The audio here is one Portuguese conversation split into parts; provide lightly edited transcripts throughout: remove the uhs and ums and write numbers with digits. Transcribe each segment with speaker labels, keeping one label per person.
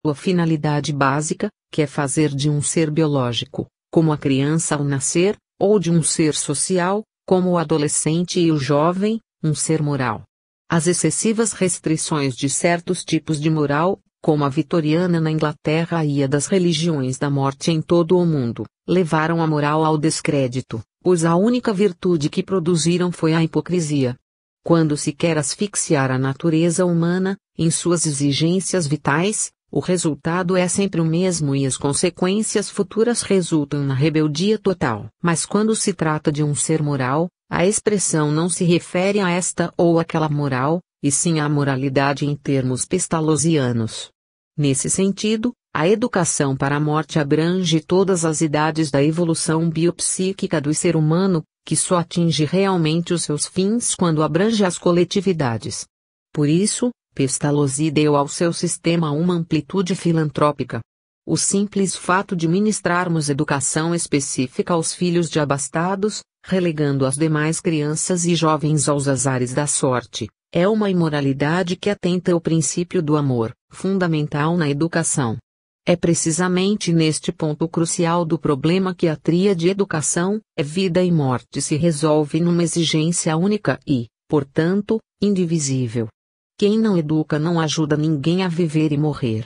Speaker 1: sua finalidade básica, que é fazer de um ser biológico, como a criança ao nascer, ou de um ser social, como o adolescente e o jovem, um ser moral. As excessivas restrições de certos tipos de moral, como a vitoriana na Inglaterra e a das religiões da morte em todo o mundo, levaram a moral ao descrédito, pois a única virtude que produziram foi a hipocrisia. Quando se quer asfixiar a natureza humana, em suas exigências vitais, o resultado é sempre o mesmo e as consequências futuras resultam na rebeldia total. Mas quando se trata de um ser moral, a expressão não se refere a esta ou aquela moral, e sim à moralidade em termos pestalozzianos. Nesse sentido, a educação para a morte abrange todas as idades da evolução biopsíquica do ser humano, que só atinge realmente os seus fins quando abrange as coletividades. Por isso, Pestalozzi deu ao seu sistema uma amplitude filantrópica. O simples fato de ministrarmos educação específica aos filhos de abastados, relegando as demais crianças e jovens aos azares da sorte, é uma imoralidade que atenta ao princípio do amor, fundamental na educação. É precisamente neste ponto crucial do problema que a tríade educação, vida e morte se resolve numa exigência única e, portanto, indivisível. Quem não educa não ajuda ninguém a viver e morrer.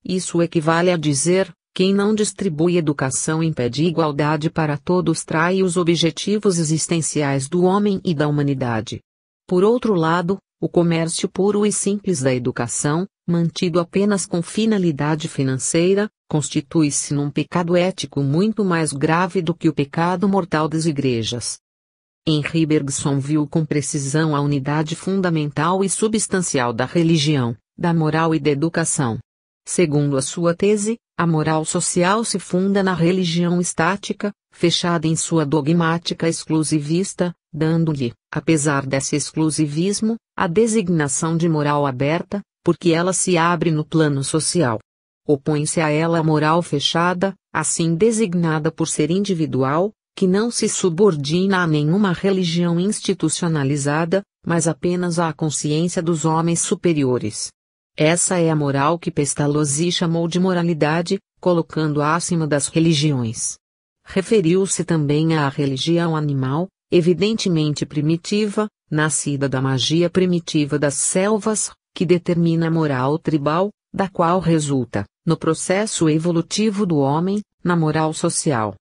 Speaker 1: Isso equivale a dizer, quem não distribui educação impede igualdade para todos, trai os objetivos existenciais do homem e da humanidade. Por outro lado, o comércio puro e simples da educação, mantido apenas com finalidade financeira, constitui-se num pecado ético muito mais grave do que o pecado mortal das igrejas. Henri Bergson viu com precisão a unidade fundamental e substancial da religião, da moral e da educação. Segundo a sua tese, a moral social se funda na religião estática, fechada em sua dogmática exclusivista, dando-lhe, apesar desse exclusivismo, a designação de moral aberta, porque ela se abre no plano social. Opõe-se a ela a moral fechada, assim designada por ser individual, que não se subordina a nenhuma religião institucionalizada, mas apenas à consciência dos homens superiores. Essa é a moral que Pestalozzi chamou de moralidade, colocando-a acima das religiões. Referiu-se também à religião animal, evidentemente primitiva, nascida da magia primitiva das selvas, que determina a moral tribal, da qual resulta, no processo evolutivo do homem, na moral social.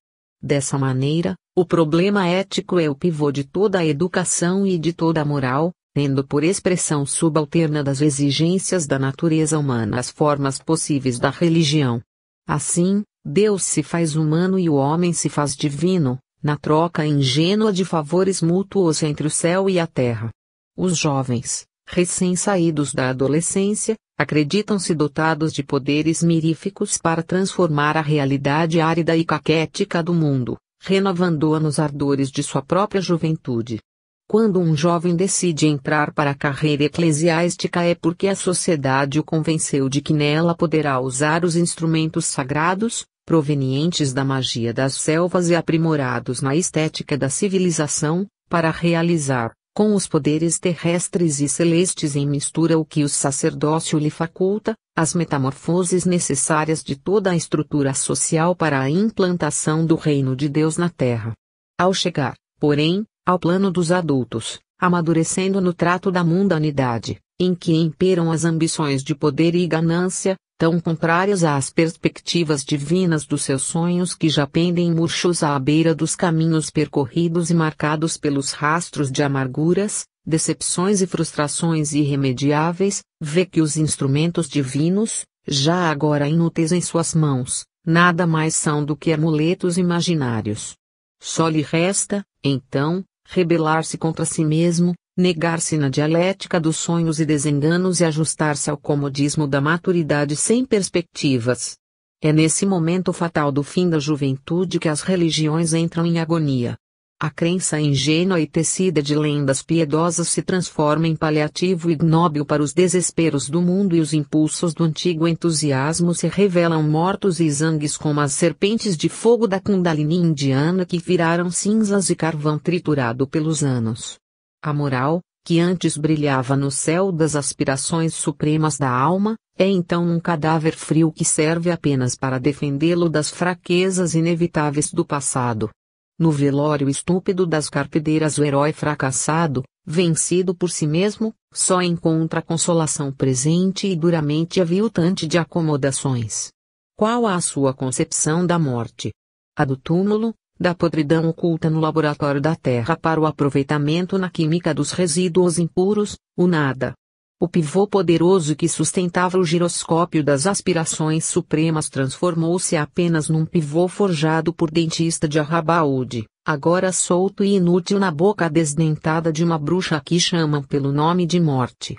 Speaker 1: Dessa maneira, o problema ético é o pivô de toda a educação e de toda a moral, tendo por expressão subalterna das exigências da natureza humana as formas possíveis da religião. Assim, Deus se faz humano e o homem se faz divino, na troca ingênua de favores mútuos entre o céu e a terra. Os jovens, recém-saídos da adolescência, acreditam-se dotados de poderes miríficos para transformar a realidade árida e caquética do mundo, renovando-a nos ardores de sua própria juventude. Quando um jovem decide entrar para a carreira eclesiástica é porque a sociedade o convenceu de que nela poderá usar os instrumentos sagrados, provenientes da magia das selvas e aprimorados na estética da civilização, para realizar, com os poderes terrestres e celestes em mistura o que o sacerdócio lhe faculta, as metamorfoses necessárias de toda a estrutura social para a implantação do reino de Deus na Terra. Ao chegar, porém, ao plano dos adultos, amadurecendo no trato da mundanidade, em que imperam as ambições de poder e ganância, tão contrárias às perspectivas divinas dos seus sonhos que já pendem murchos à beira dos caminhos percorridos e marcados pelos rastros de amarguras, decepções e frustrações irremediáveis, vê que os instrumentos divinos, já agora inúteis em suas mãos, nada mais são do que amuletos imaginários. Só lhe resta, então, rebelar-se contra si mesmo, negar-se na dialética dos sonhos e desenganos e ajustar-se ao comodismo da maturidade sem perspectivas. É nesse momento fatal do fim da juventude que as religiões entram em agonia. A crença ingênua e tecida de lendas piedosas se transforma em paliativo ignóbil para os desesperos do mundo e os impulsos do antigo entusiasmo se revelam mortos e exangues como as serpentes de fogo da Kundalini indiana que viraram cinzas e carvão triturado pelos anos. A moral, que antes brilhava no céu das aspirações supremas da alma, é então um cadáver frio que serve apenas para defendê-lo das fraquezas inevitáveis do passado. No velório estúpido das carpideiras, o herói fracassado, vencido por si mesmo, só encontra consolação presente e duramente aviltante de acomodações. Qual a sua concepção da morte? A do túmulo, da podridão oculta no laboratório da Terra para o aproveitamento na química dos resíduos impuros, o nada. O pivô poderoso que sustentava o giroscópio das aspirações supremas transformou-se apenas num pivô forjado por dentista de arrabaúde, agora solto e inútil na boca desdentada de uma bruxa que chamam pelo nome de morte.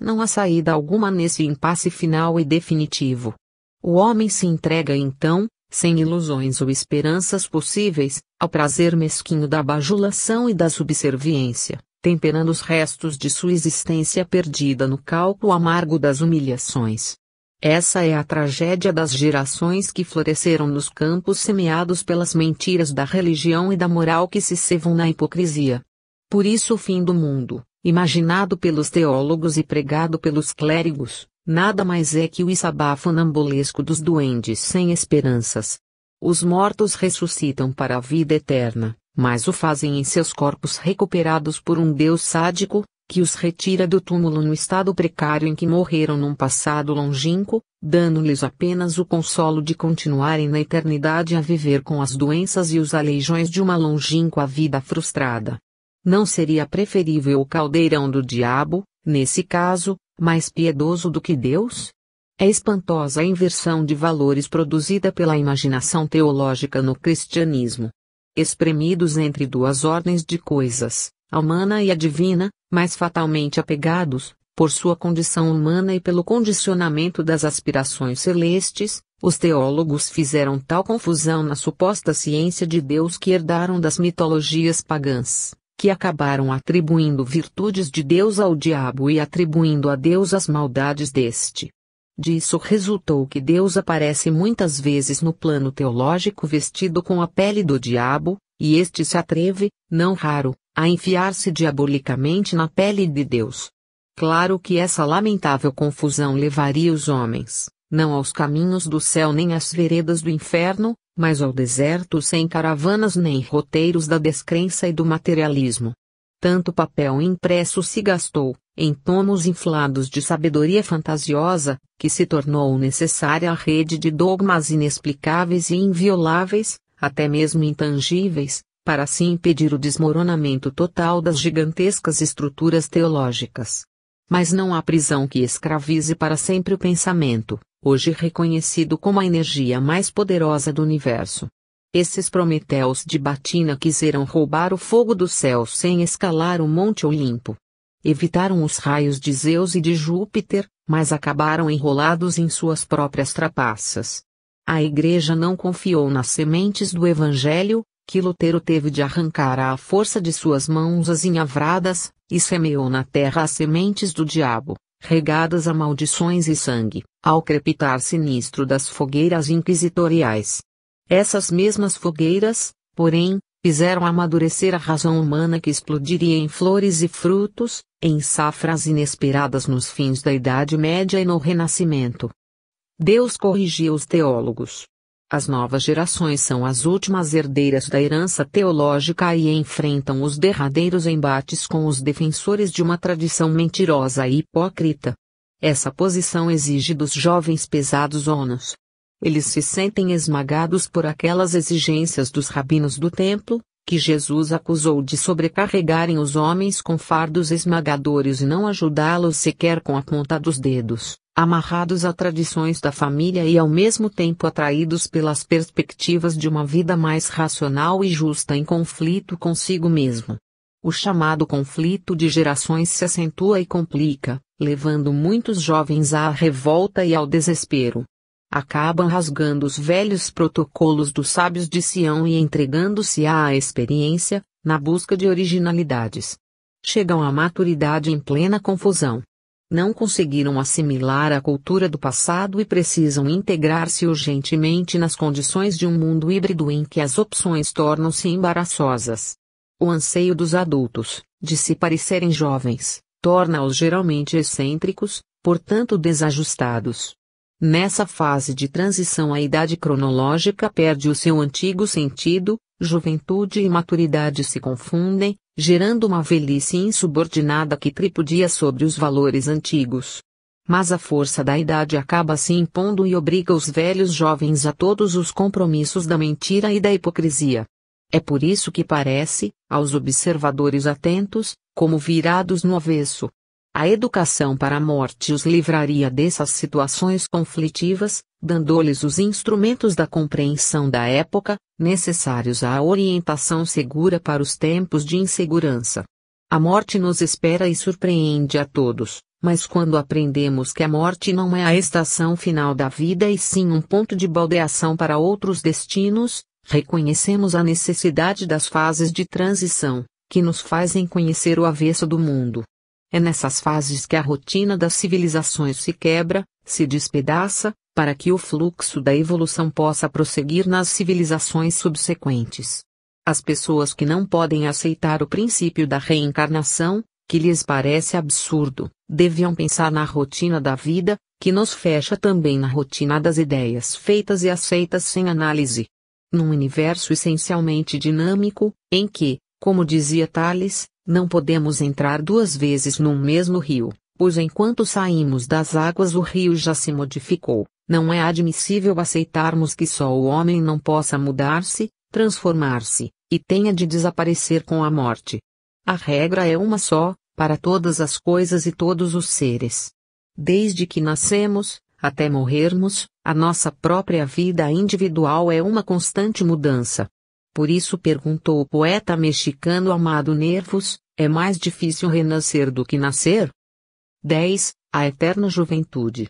Speaker 1: Não há saída alguma nesse impasse final e definitivo. O homem se entrega então, sem ilusões ou esperanças possíveis, ao prazer mesquinho da bajulação e da subserviência, temperando os restos de sua existência perdida no cálculo amargo das humilhações. Essa é a tragédia das gerações que floresceram nos campos semeados pelas mentiras da religião e da moral que se cevam na hipocrisia. Por isso o fim do mundo, imaginado pelos teólogos e pregado pelos clérigos, nada mais é que o sabá funambulesco dos duendes sem esperanças. Os mortos ressuscitam para a vida eterna, mas o fazem em seus corpos recuperados por um Deus sádico, que os retira do túmulo no estado precário em que morreram num passado longínquo, dando-lhes apenas o consolo de continuarem na eternidade a viver com as doenças e os aleijões de uma longínqua vida frustrada. Não seria preferível o caldeirão do diabo, nesse caso, mais piedoso do que Deus? É espantosa a inversão de valores produzida pela imaginação teológica no cristianismo. Espremidos entre duas ordens de coisas, a humana e a divina, mas fatalmente apegados, por sua condição humana e pelo condicionamento das aspirações celestes, os teólogos fizeram tal confusão na suposta ciência de Deus que herdaram das mitologias pagãs, que acabaram atribuindo virtudes de Deus ao diabo e atribuindo a Deus as maldades deste. Disso resultou que Deus aparece muitas vezes no plano teológico vestido com a pele do diabo, e este se atreve, não raro, a enfiar-se diabolicamente na pele de Deus. Claro que essa lamentável confusão levaria os homens, não aos caminhos do céu nem às veredas do inferno, mas ao deserto sem caravanas nem roteiros da descrença e do materialismo. Tanto papel impresso se gastou, em tomos inflados de sabedoria fantasiosa, que se tornou necessária a rede de dogmas inexplicáveis e invioláveis, até mesmo intangíveis, para assim impedir o desmoronamento total das gigantescas estruturas teológicas. Mas não há prisão que escravize para sempre o pensamento, hoje reconhecido como a energia mais poderosa do universo. Esses Prometeus de batina quiseram roubar o fogo do céu sem escalar o Monte Olimpo. Evitaram os raios de Zeus e de Júpiter, mas acabaram enrolados em suas próprias trapaças. A Igreja não confiou nas sementes do Evangelho, que Lutero teve de arrancar à força de suas mãos azinhavradas, e semeou na terra as sementes do diabo, regadas a maldições e sangue, ao crepitar sinistro das fogueiras inquisitoriais. Essas mesmas fogueiras, porém, fizeram amadurecer a razão humana que explodiria em flores e frutos, em safras inesperadas nos fins da Idade Média e no Renascimento. Deus corrigia os teólogos. As novas gerações são as últimas herdeiras da herança teológica e enfrentam os derradeiros embates com os defensores de uma tradição mentirosa e hipócrita. Essa posição exige dos jovens pesados ônus. Eles se sentem esmagados por aquelas exigências dos rabinos do templo, que Jesus acusou de sobrecarregarem os homens com fardos esmagadores e não ajudá-los sequer com a ponta dos dedos, amarrados a tradições da família e ao mesmo tempo atraídos pelas perspectivas de uma vida mais racional e justa em conflito consigo mesmo. O chamado conflito de gerações se acentua e complica, levando muitos jovens à revolta e ao desespero. Acabam rasgando os velhos protocolos dos sábios de Sião e entregando-se à experiência, na busca de originalidades. Chegam à maturidade em plena confusão. Não conseguiram assimilar a cultura do passado e precisam integrar-se urgentemente nas condições de um mundo híbrido em que as opções tornam-se embaraçosas. O anseio dos adultos, de se parecerem jovens, torna-os geralmente excêntricos, portanto desajustados. Nessa fase de transição a idade cronológica perde o seu antigo sentido, juventude e maturidade se confundem, gerando uma velhice insubordinada que tripudia sobre os valores antigos. Mas a força da idade acaba se impondo e obriga os velhos jovens a todos os compromissos da mentira e da hipocrisia. É por isso que parece, aos observadores atentos, como virados no avesso. A educação para a morte os livraria dessas situações conflitivas, dando-lhes os instrumentos da compreensão da época, necessários à orientação segura para os tempos de insegurança. A morte nos espera e surpreende a todos, mas quando aprendemos que a morte não é a estação final da vida e sim um ponto de baldeação para outros destinos, reconhecemos a necessidade das fases de transição, que nos fazem conhecer o avesso do mundo. É nessas fases que a rotina das civilizações se quebra, se despedaça, para que o fluxo da evolução possa prosseguir nas civilizações subsequentes. As pessoas que não podem aceitar o princípio da reencarnação, que lhes parece absurdo, deviam pensar na rotina da vida, que nos fecha também na rotina das ideias feitas e aceitas sem análise. Num universo essencialmente dinâmico, em que, como dizia Tales, não podemos entrar duas vezes num mesmo rio, pois enquanto saímos das águas o rio já se modificou, não é admissível aceitarmos que só o homem não possa mudar-se, transformar-se, e tenha de desaparecer com a morte. A regra é uma só, para todas as coisas e todos os seres. Desde que nascemos, até morrermos, a nossa própria vida individual é uma constante mudança. Por isso perguntou o poeta mexicano Amado Nervos, é mais difícil renascer do que nascer? 10. A eterna juventude.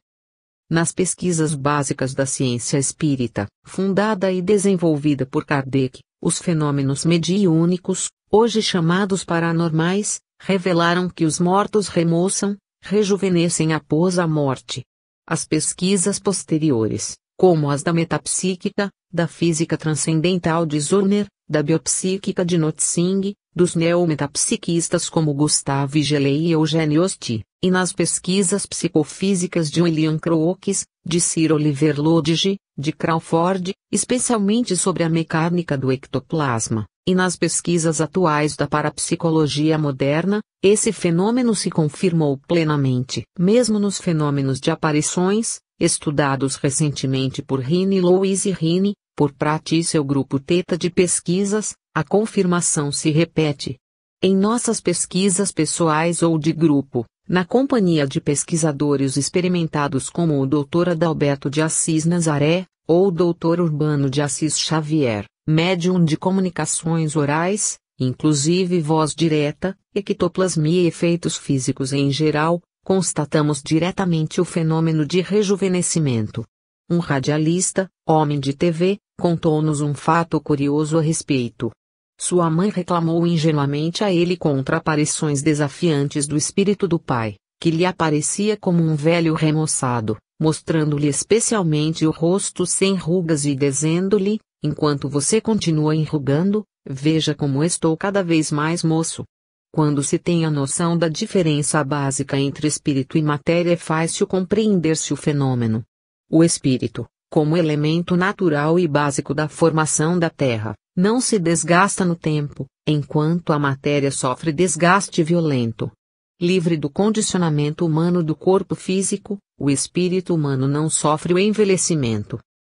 Speaker 1: Nas pesquisas básicas da ciência espírita, fundada e desenvolvida por Kardec, os fenômenos mediúnicos, hoje chamados paranormais, revelaram que os mortos remoçam, rejuvenescem após a morte. As pesquisas posteriores, como as da metapsíquica, da física transcendental de Zorner, da biopsíquica de Notzing, dos neometapsiquistas como Gustave Geley e Eugène Osti, e nas pesquisas psicofísicas de William Crookes, de Sir Oliver Lodge, de Crawford, especialmente sobre a mecânica do ectoplasma, e nas pesquisas atuais da parapsicologia moderna, esse fenômeno se confirmou plenamente. Mesmo nos fenômenos de aparições, estudados recentemente por Rini Louise Rini, por Pratt e seu grupo Theta de pesquisas, a confirmação se repete. Em nossas pesquisas pessoais ou de grupo, na companhia de pesquisadores experimentados como o Dr. Adalberto de Assis Nazaré, ou o Dr. Urbano de Assis Xavier, médium de comunicações orais, inclusive voz direta, ectoplasmia e efeitos físicos em geral, constatamos diretamente o fenômeno de rejuvenescimento. Um radialista, homem de TV, contou-nos um fato curioso a respeito. Sua mãe reclamou ingenuamente a ele contra aparições desafiantes do espírito do pai, que lhe aparecia como um velho remoçado, mostrando-lhe especialmente o rosto sem rugas e dizendo-lhe, enquanto você continua enrugando, veja como estou cada vez mais moço. Quando se tem a noção da diferença básica entre espírito e matéria é fácil compreender-se o fenômeno. O espírito, como elemento natural e básico da formação da Terra, não se desgasta no tempo, enquanto a matéria sofre desgaste violento. Livre do condicionamento humano do corpo físico, o espírito humano não sofre o envelhecimento.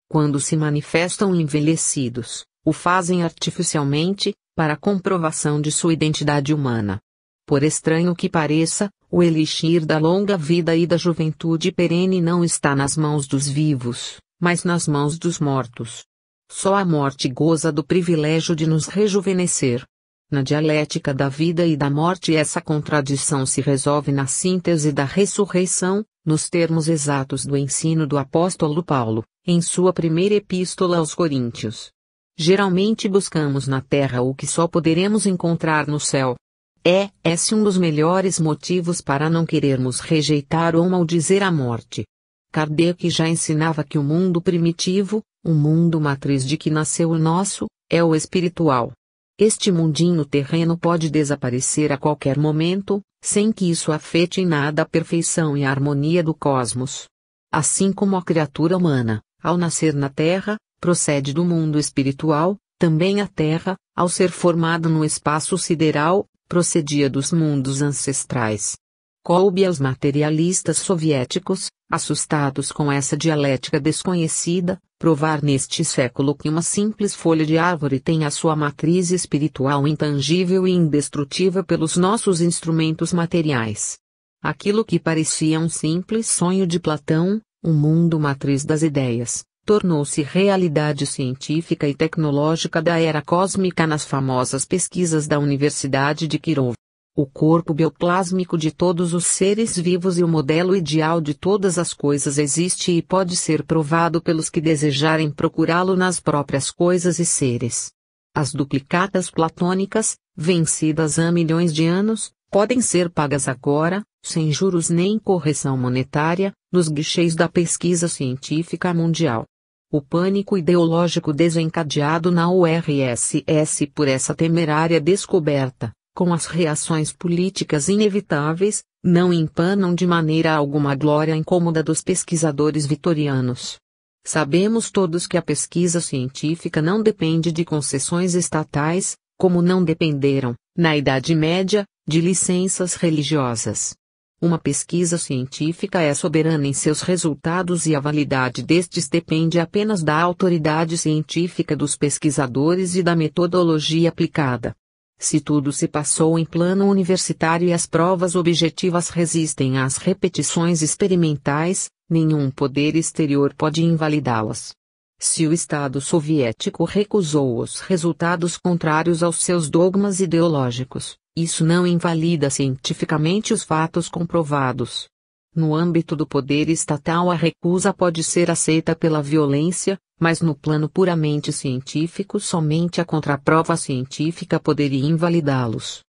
Speaker 1: Quando se manifestam envelhecidos, o fazem artificialmente, para comprovação de sua identidade humana. Por estranho que pareça, o elixir da longa vida e da juventude perene não está nas mãos dos vivos, mas nas mãos dos mortos. Só a morte goza do privilégio de nos rejuvenescer. Na dialética da vida e da morte essa contradição se resolve na síntese da ressurreição, nos termos exatos do ensino do apóstolo Paulo, em sua primeira epístola aos Coríntios. Geralmente buscamos na terra o que só poderemos encontrar no céu. Esse um dos melhores motivos para não querermos rejeitar ou maldizer a morte. Kardec já ensinava que o mundo primitivo, o mundo matriz de que nasceu o nosso, é o espiritual. Este mundinho terreno pode desaparecer a qualquer momento, sem que isso afete em nada a perfeição e a harmonia do cosmos. Assim como a criatura humana, ao nascer na Terra, procede do mundo espiritual, também a Terra, ao ser formada no espaço sideral, procedia dos mundos ancestrais. Coube aos materialistas soviéticos, assustados com essa dialética desconhecida, provar neste século que uma simples folha de árvore tem a sua matriz espiritual intangível e indestrutível pelos nossos instrumentos materiais. Aquilo que parecia um simples sonho de Platão, o mundo matriz das ideias, tornou-se realidade científica e tecnológica da era cósmica nas famosas pesquisas da Universidade de Kirov. O corpo bioplásmico de todos os seres vivos e o modelo ideal de todas as coisas existe e pode ser provado pelos que desejarem procurá-lo nas próprias coisas e seres. As duplicatas platônicas, vencidas há milhões de anos, podem ser pagas agora, sem juros nem correção monetária, nos guichês da pesquisa científica mundial. O pânico ideológico desencadeado na URSS por essa temerária descoberta, com as reações políticas inevitáveis, não empanam de maneira alguma a glória incômoda dos pesquisadores vitorianos. Sabemos todos que a pesquisa científica não depende de concessões estatais, como não dependeram, na Idade Média, de licenças religiosas. Uma pesquisa científica é soberana em seus resultados e a validade destes depende apenas da autoridade científica dos pesquisadores e da metodologia aplicada. Se tudo se passou em plano universitário e as provas objetivas resistem às repetições experimentais, nenhum poder exterior pode invalidá-las. Se o Estado soviético recusou os resultados contrários aos seus dogmas ideológicos, isso não invalida cientificamente os fatos comprovados. No âmbito do poder estatal, a recusa pode ser aceita pela violência, mas no plano puramente científico somente a contraprova científica poderia invalidá-los.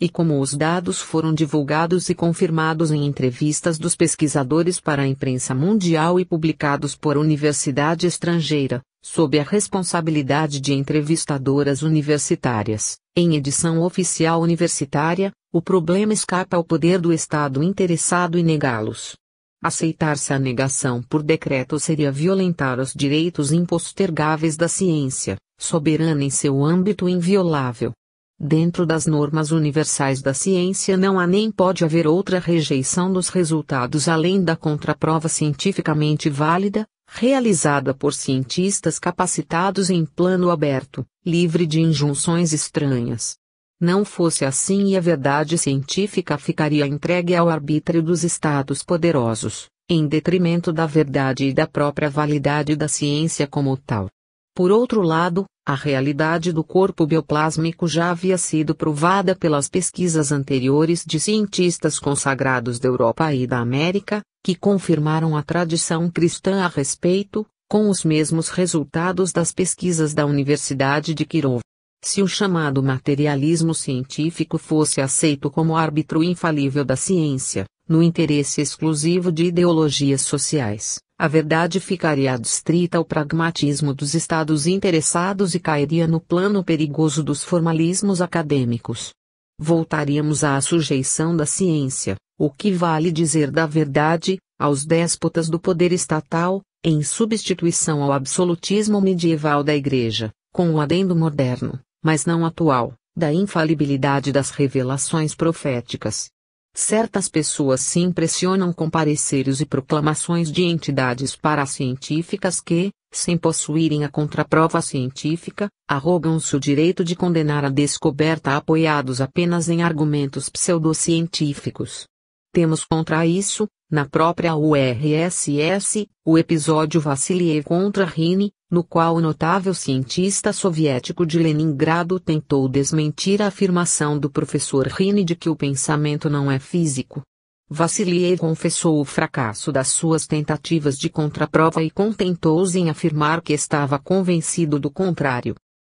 Speaker 1: E como os dados foram divulgados e confirmados em entrevistas dos pesquisadores para a imprensa mundial e publicados por universidade estrangeira, sob a responsabilidade de entrevistadoras universitárias, em edição oficial universitária, o problema escapa ao poder do Estado interessado em negá-los. Aceitar-se a negação por decreto seria violentar os direitos impostergáveis da ciência, soberana em seu âmbito inviolável. Dentro das normas universais da ciência não há nem pode haver outra rejeição dos resultados além da contraprova cientificamente válida, realizada por cientistas capacitados em plano aberto, livre de injunções estranhas. Não fosse assim e a verdade científica ficaria entregue ao arbítrio dos estados poderosos, em detrimento da verdade e da própria validade da ciência como tal. Por outro lado, a realidade do corpo bioplásmico já havia sido provada pelas pesquisas anteriores de cientistas consagrados da Europa e da América, que confirmaram a tradição cristã a respeito, com os mesmos resultados das pesquisas da Universidade de Kirov. Se o chamado materialismo científico fosse aceito como árbitro infalível da ciência, no interesse exclusivo de ideologias sociais, a verdade ficaria adstrita ao pragmatismo dos estados interessados e cairia no plano perigoso dos formalismos acadêmicos. Voltaríamos à sujeição da ciência, o que vale dizer da verdade, aos déspotas do poder estatal, em substituição ao absolutismo medieval da Igreja, com o adendo moderno, mas não atual, da infalibilidade das revelações proféticas. Certas pessoas se impressionam com pareceres e proclamações de entidades paracientíficas que, sem possuírem a contraprova científica, arrogam-se o direito de condenar a descoberta apoiados apenas em argumentos pseudocientíficos. Temos contra isso, na própria URSS, o episódio Vassiliev contra Rini, no qual o notável cientista soviético de Leningrado tentou desmentir a afirmação do professor Rini de que o pensamento não é físico. Vassiliev confessou o fracasso das suas tentativas de contraprova e contentou-se em afirmar que estava convencido do contrário.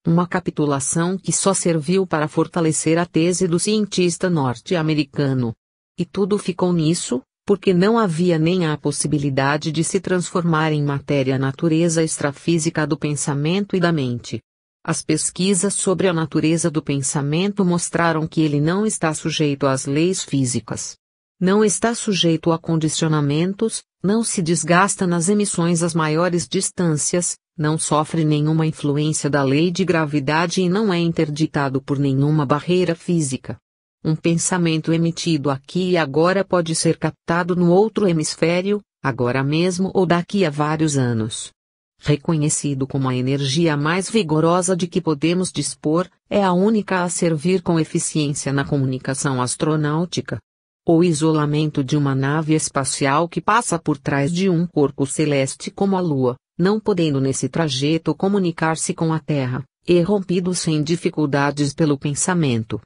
Speaker 1: Uma capitulação que só serviu para fortalecer a tese do cientista norte-americano. E tudo ficou nisso, porque não havia nem a possibilidade de se transformar em matéria a natureza extrafísica do pensamento e da mente. As pesquisas sobre a natureza do pensamento mostraram que ele não está sujeito às leis físicas. Não está sujeito a condicionamentos, não se desgasta nas emissões às maiores distâncias, não sofre nenhuma influência da lei de gravidade e não é interditado por nenhuma barreira física. Um pensamento emitido aqui e agora pode ser captado no outro hemisfério, agora mesmo ou daqui a vários anos. Reconhecido como a energia mais vigorosa de que podemos dispor, é a única a servir com eficiência na comunicação astronáutica. O isolamento de uma nave espacial que passa por trás de um corpo celeste como a Lua, não podendo nesse trajeto comunicar-se com a Terra, é rompido sem dificuldades pelo pensamento.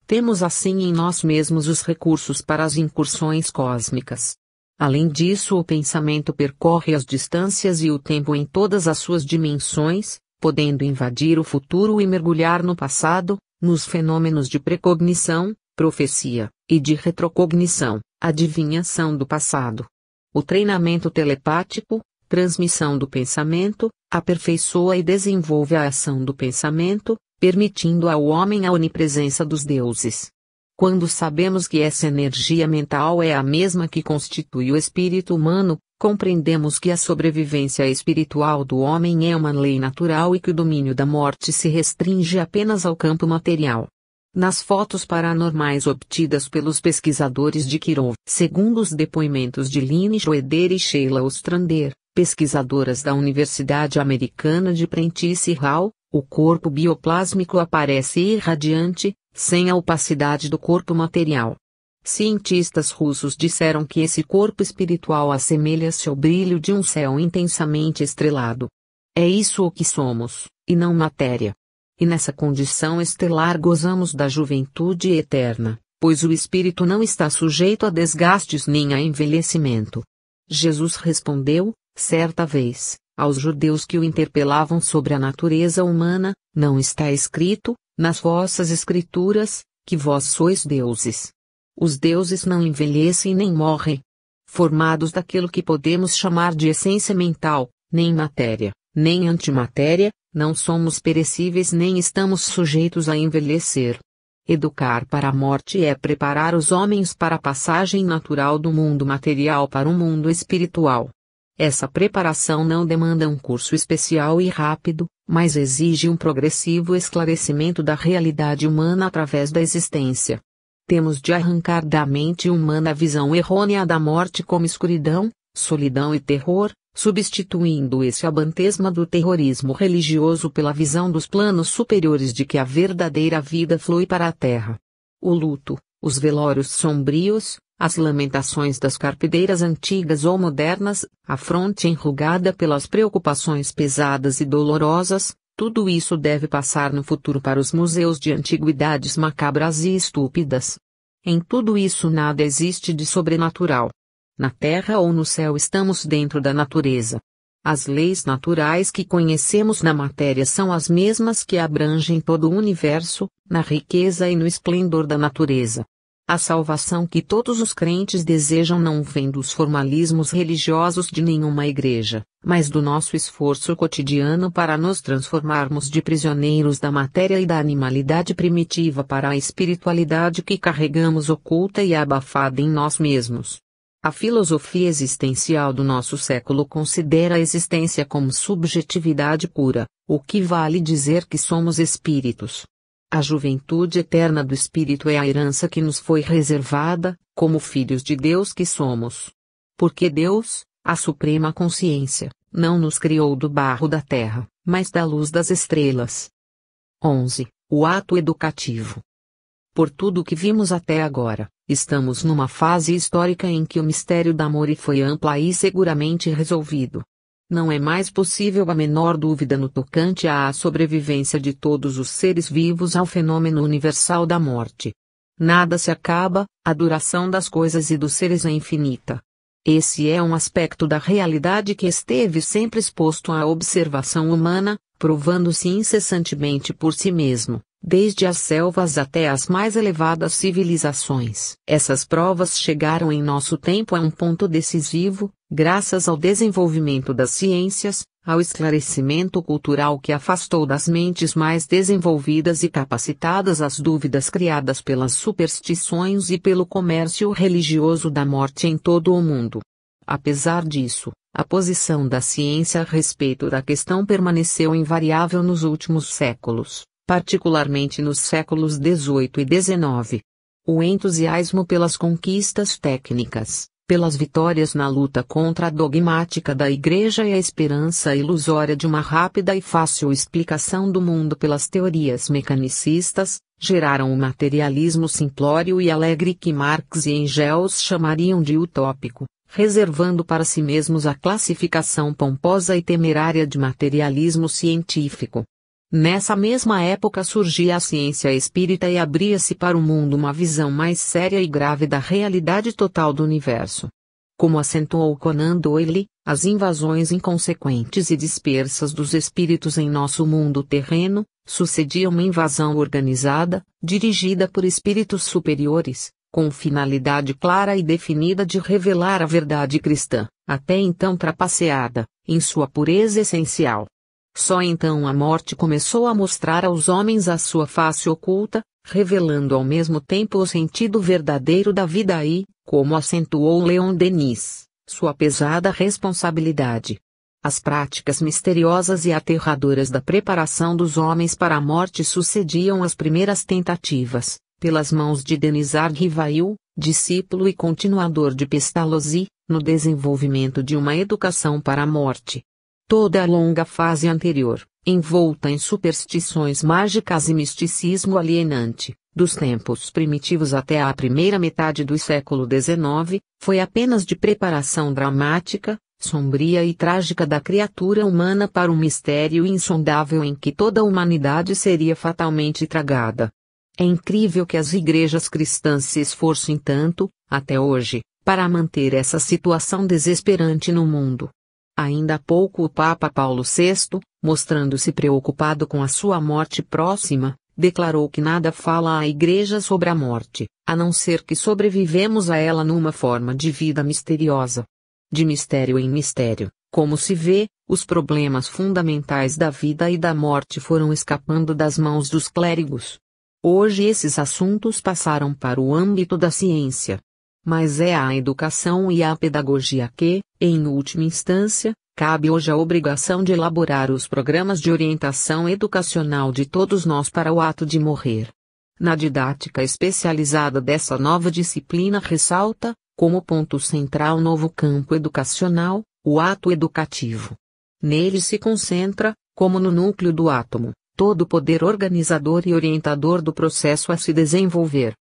Speaker 1: Temos assim em nós mesmos os recursos para as incursões cósmicas. Além disso, o pensamento percorre as distâncias e o tempo em todas as suas dimensões, podendo invadir o futuro e mergulhar no passado, nos fenômenos de precognição, profecia, e de retrocognição, adivinhação do passado. O treinamento telepático, transmissão do pensamento, aperfeiçoa e desenvolve a ação do pensamento, permitindo ao homem a onipresença dos deuses. Quando sabemos que essa energia mental é a mesma que constitui o espírito humano, compreendemos que a sobrevivência espiritual do homem é uma lei natural e que o domínio da morte se restringe apenas ao campo material. Nas fotos paranormais obtidas pelos pesquisadores de Kirov, segundo os depoimentos de Lynn Schroeder e Sheila Ostrander, pesquisadoras da Universidade Americana de Prentice Hall, o corpo bioplásmico aparece irradiante, sem a opacidade do corpo material. Cientistas russos disseram que esse corpo espiritual assemelha-se ao brilho de um céu intensamente estrelado. É isso o que somos, e não matéria. E nessa condição estelar gozamos da juventude eterna, pois o espírito não está sujeito a desgastes nem a envelhecimento. Jesus respondeu, certa vez, aos judeus que o interpelavam sobre a natureza humana, não está escrito, nas vossas escrituras, que vós sois deuses. Os deuses não envelhecem nem morrem. Formados daquilo que podemos chamar de essência mental, nem matéria, nem antimatéria, não somos perecíveis nem estamos sujeitos a envelhecer. Educar para a morte é preparar os homens para a passagem natural do mundo material para o mundo espiritual. Essa preparação não demanda um curso especial e rápido, mas exige um progressivo esclarecimento da realidade humana através da existência. Temos de arrancar da mente humana a visão errônea da morte como escuridão, solidão e terror, substituindo esse abantesma do terrorismo religioso pela visão dos planos superiores de que a verdadeira vida flui para a terra. O luto, os velórios sombrios, as lamentações das carpideiras antigas ou modernas, a fronte enrugada pelas preocupações pesadas e dolorosas, tudo isso deve passar no futuro para os museus de antiguidades macabras e estúpidas. Em tudo isso nada existe de sobrenatural. Na terra ou no céu estamos dentro da natureza. As leis naturais que conhecemos na matéria são as mesmas que abrangem todo o universo, na riqueza e no esplendor da natureza. A salvação que todos os crentes desejam não vem dos formalismos religiosos de nenhuma igreja, mas do nosso esforço cotidiano para nos transformarmos de prisioneiros da matéria e da animalidade primitiva para a espiritualidade que carregamos oculta e abafada em nós mesmos. A filosofia existencial do nosso século considera a existência como subjetividade pura, o que vale dizer que somos espíritos. A juventude eterna do espírito é a herança que nos foi reservada, como filhos de Deus que somos. Porque Deus, a suprema consciência, não nos criou do barro da terra, mas da luz das estrelas. 11. O ato educativo. Por tudo o que vimos até agora, estamos numa fase histórica em que o mistério da amor foi ampla e seguramente resolvido. Não é mais possível a menor dúvida no tocante à sobrevivência de todos os seres vivos ao fenômeno universal da morte. Nada se acaba, a duração das coisas e dos seres é infinita. Esse é um aspecto da realidade que esteve sempre exposto à observação humana, provando-se incessantemente por si mesmo, desde as selvas até as mais elevadas civilizações. Essas provas chegaram em nosso tempo a um ponto decisivo, Graças ao desenvolvimento das ciências, ao esclarecimento cultural que afastou das mentes mais desenvolvidas e capacitadas as dúvidas criadas pelas superstições e pelo comércio religioso da morte em todo o mundo. Apesar disso, a posição da ciência a respeito da questão permaneceu invariável nos últimos séculos, particularmente nos séculos XVIII e XIX. O entusiasmo pelas conquistas técnicas, pelas vitórias na luta contra a dogmática da Igreja e a esperança ilusória de uma rápida e fácil explicação do mundo pelas teorias mecanicistas, geraram o materialismo simplório e alegre que Marx e Engels chamariam de utópico, reservando para si mesmos a classificação pomposa e temerária de materialismo científico. Nessa mesma época surgia a ciência espírita e abria-se para o mundo uma visão mais séria e grave da realidade total do universo. Como acentuou Conan Doyle, as invasões inconsequentes e dispersas dos espíritos em nosso mundo terreno, sucediam uma invasão organizada, dirigida por espíritos superiores, com finalidade clara e definida de revelar a verdade cristã, até então trapaceada, em sua pureza essencial. Só então a morte começou a mostrar aos homens a sua face oculta, revelando ao mesmo tempo o sentido verdadeiro da vida e, como acentuou Leon Denis, sua pesada responsabilidade. As práticas misteriosas e aterradoras da preparação dos homens para a morte sucediam às primeiras tentativas, pelas mãos de Denisard Rivail, discípulo e continuador de Pestalozzi, no desenvolvimento de uma educação para a morte. Toda a longa fase anterior, envolta em superstições mágicas e misticismo alienante, dos tempos primitivos até a primeira metade do século XIX, foi apenas de preparação dramática, sombria e trágica da criatura humana para um mistério insondável em que toda a humanidade seria fatalmente tragada. É incrível que as igrejas cristãs se esforcem tanto, até hoje, para manter essa situação desesperante no mundo. Ainda há pouco o Papa Paulo VI, mostrando-se preocupado com a sua morte próxima, declarou que nada fala à Igreja sobre a morte, a não ser que sobrevivemos a ela numa forma de vida misteriosa. De mistério em mistério, como se vê, os problemas fundamentais da vida e da morte foram escapando das mãos dos clérigos. Hoje esses assuntos passaram para o âmbito da ciência. Mas é à educação e à pedagogia que, em última instância, cabe hoje a obrigação de elaborar os programas de orientação educacional de todos nós para o ato de morrer. Na didática especializada dessa nova disciplina ressalta, como ponto central novo campo educacional, o ato educativo. Nele se concentra, como no núcleo do átomo, todo o poder organizador e orientador do processo a se desenvolver.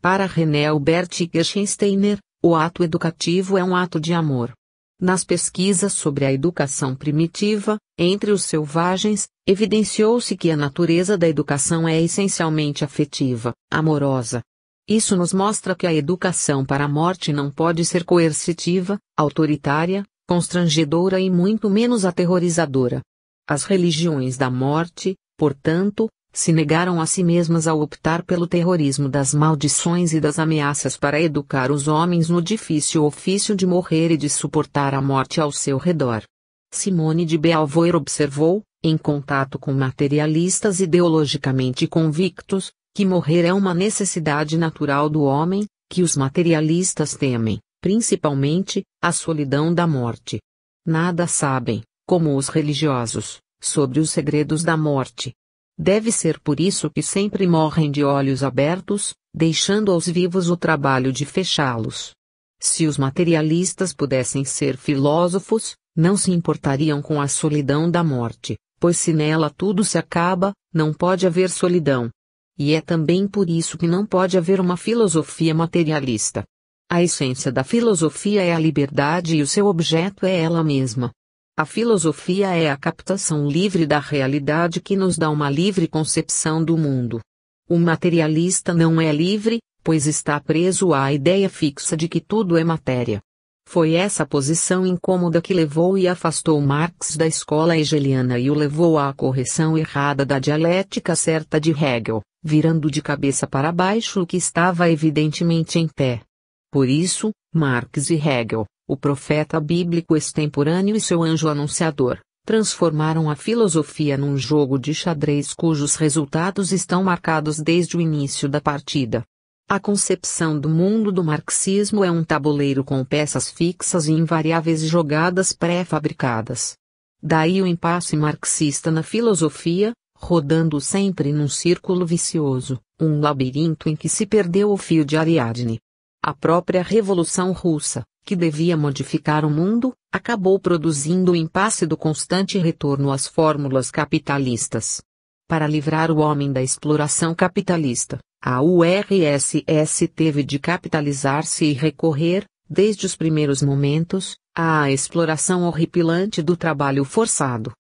Speaker 1: Para René Albert Kirchensteiner, o ato educativo é um ato de amor. Nas pesquisas sobre a educação primitiva, entre os selvagens, evidenciou-se que a natureza da educação é essencialmente afetiva, amorosa. Isso nos mostra que a educação para a morte não pode ser coercitiva, autoritária, constrangedora e muito menos aterrorizadora. As religiões da morte, portanto, se negaram a si mesmas a optar pelo terrorismo das maldições e das ameaças para educar os homens no difícil ofício de morrer e de suportar a morte ao seu redor. Simone de Beauvoir observou, em contato com materialistas ideologicamente convictos, que morrer é uma necessidade natural do homem, que os materialistas temem, principalmente, a solidão da morte. Nada sabem, como os religiosos, sobre os segredos da morte. Deve ser por isso que sempre morrem de olhos abertos, deixando aos vivos o trabalho de fechá-los. Se os materialistas pudessem ser filósofos, não se importariam com a solidão da morte, pois se nela tudo se acaba, não pode haver solidão. E é também por isso que não pode haver uma filosofia materialista. A essência da filosofia é a liberdade e o seu objeto é ela mesma. A filosofia é a captação livre da realidade que nos dá uma livre concepção do mundo. O materialista não é livre, pois está preso à ideia fixa de que tudo é matéria. Foi essa posição incômoda que levou e afastou Marx da escola hegeliana e o levou à correção errada da dialética certa de Hegel, virando de cabeça para baixo o que estava evidentemente em pé. Por isso, Marx e Hegel, O profeta bíblico extemporâneo e seu anjo anunciador transformaram a filosofia num jogo de xadrez cujos resultados estão marcados desde o início da partida. A concepção do mundo do marxismo é um tabuleiro com peças fixas e invariáveis jogadas pré-fabricadas. Daí o impasse marxista na filosofia, rodando sempre num círculo vicioso, um labirinto em que se perdeu o fio de Ariadne. A própria Revolução Russa, que devia modificar o mundo, acabou produzindo o impasse do constante retorno às fórmulas capitalistas. Para livrar o homem da exploração capitalista, a URSS teve de capitalizar-se e recorrer, desde os primeiros momentos, à exploração horripilante do trabalho forçado.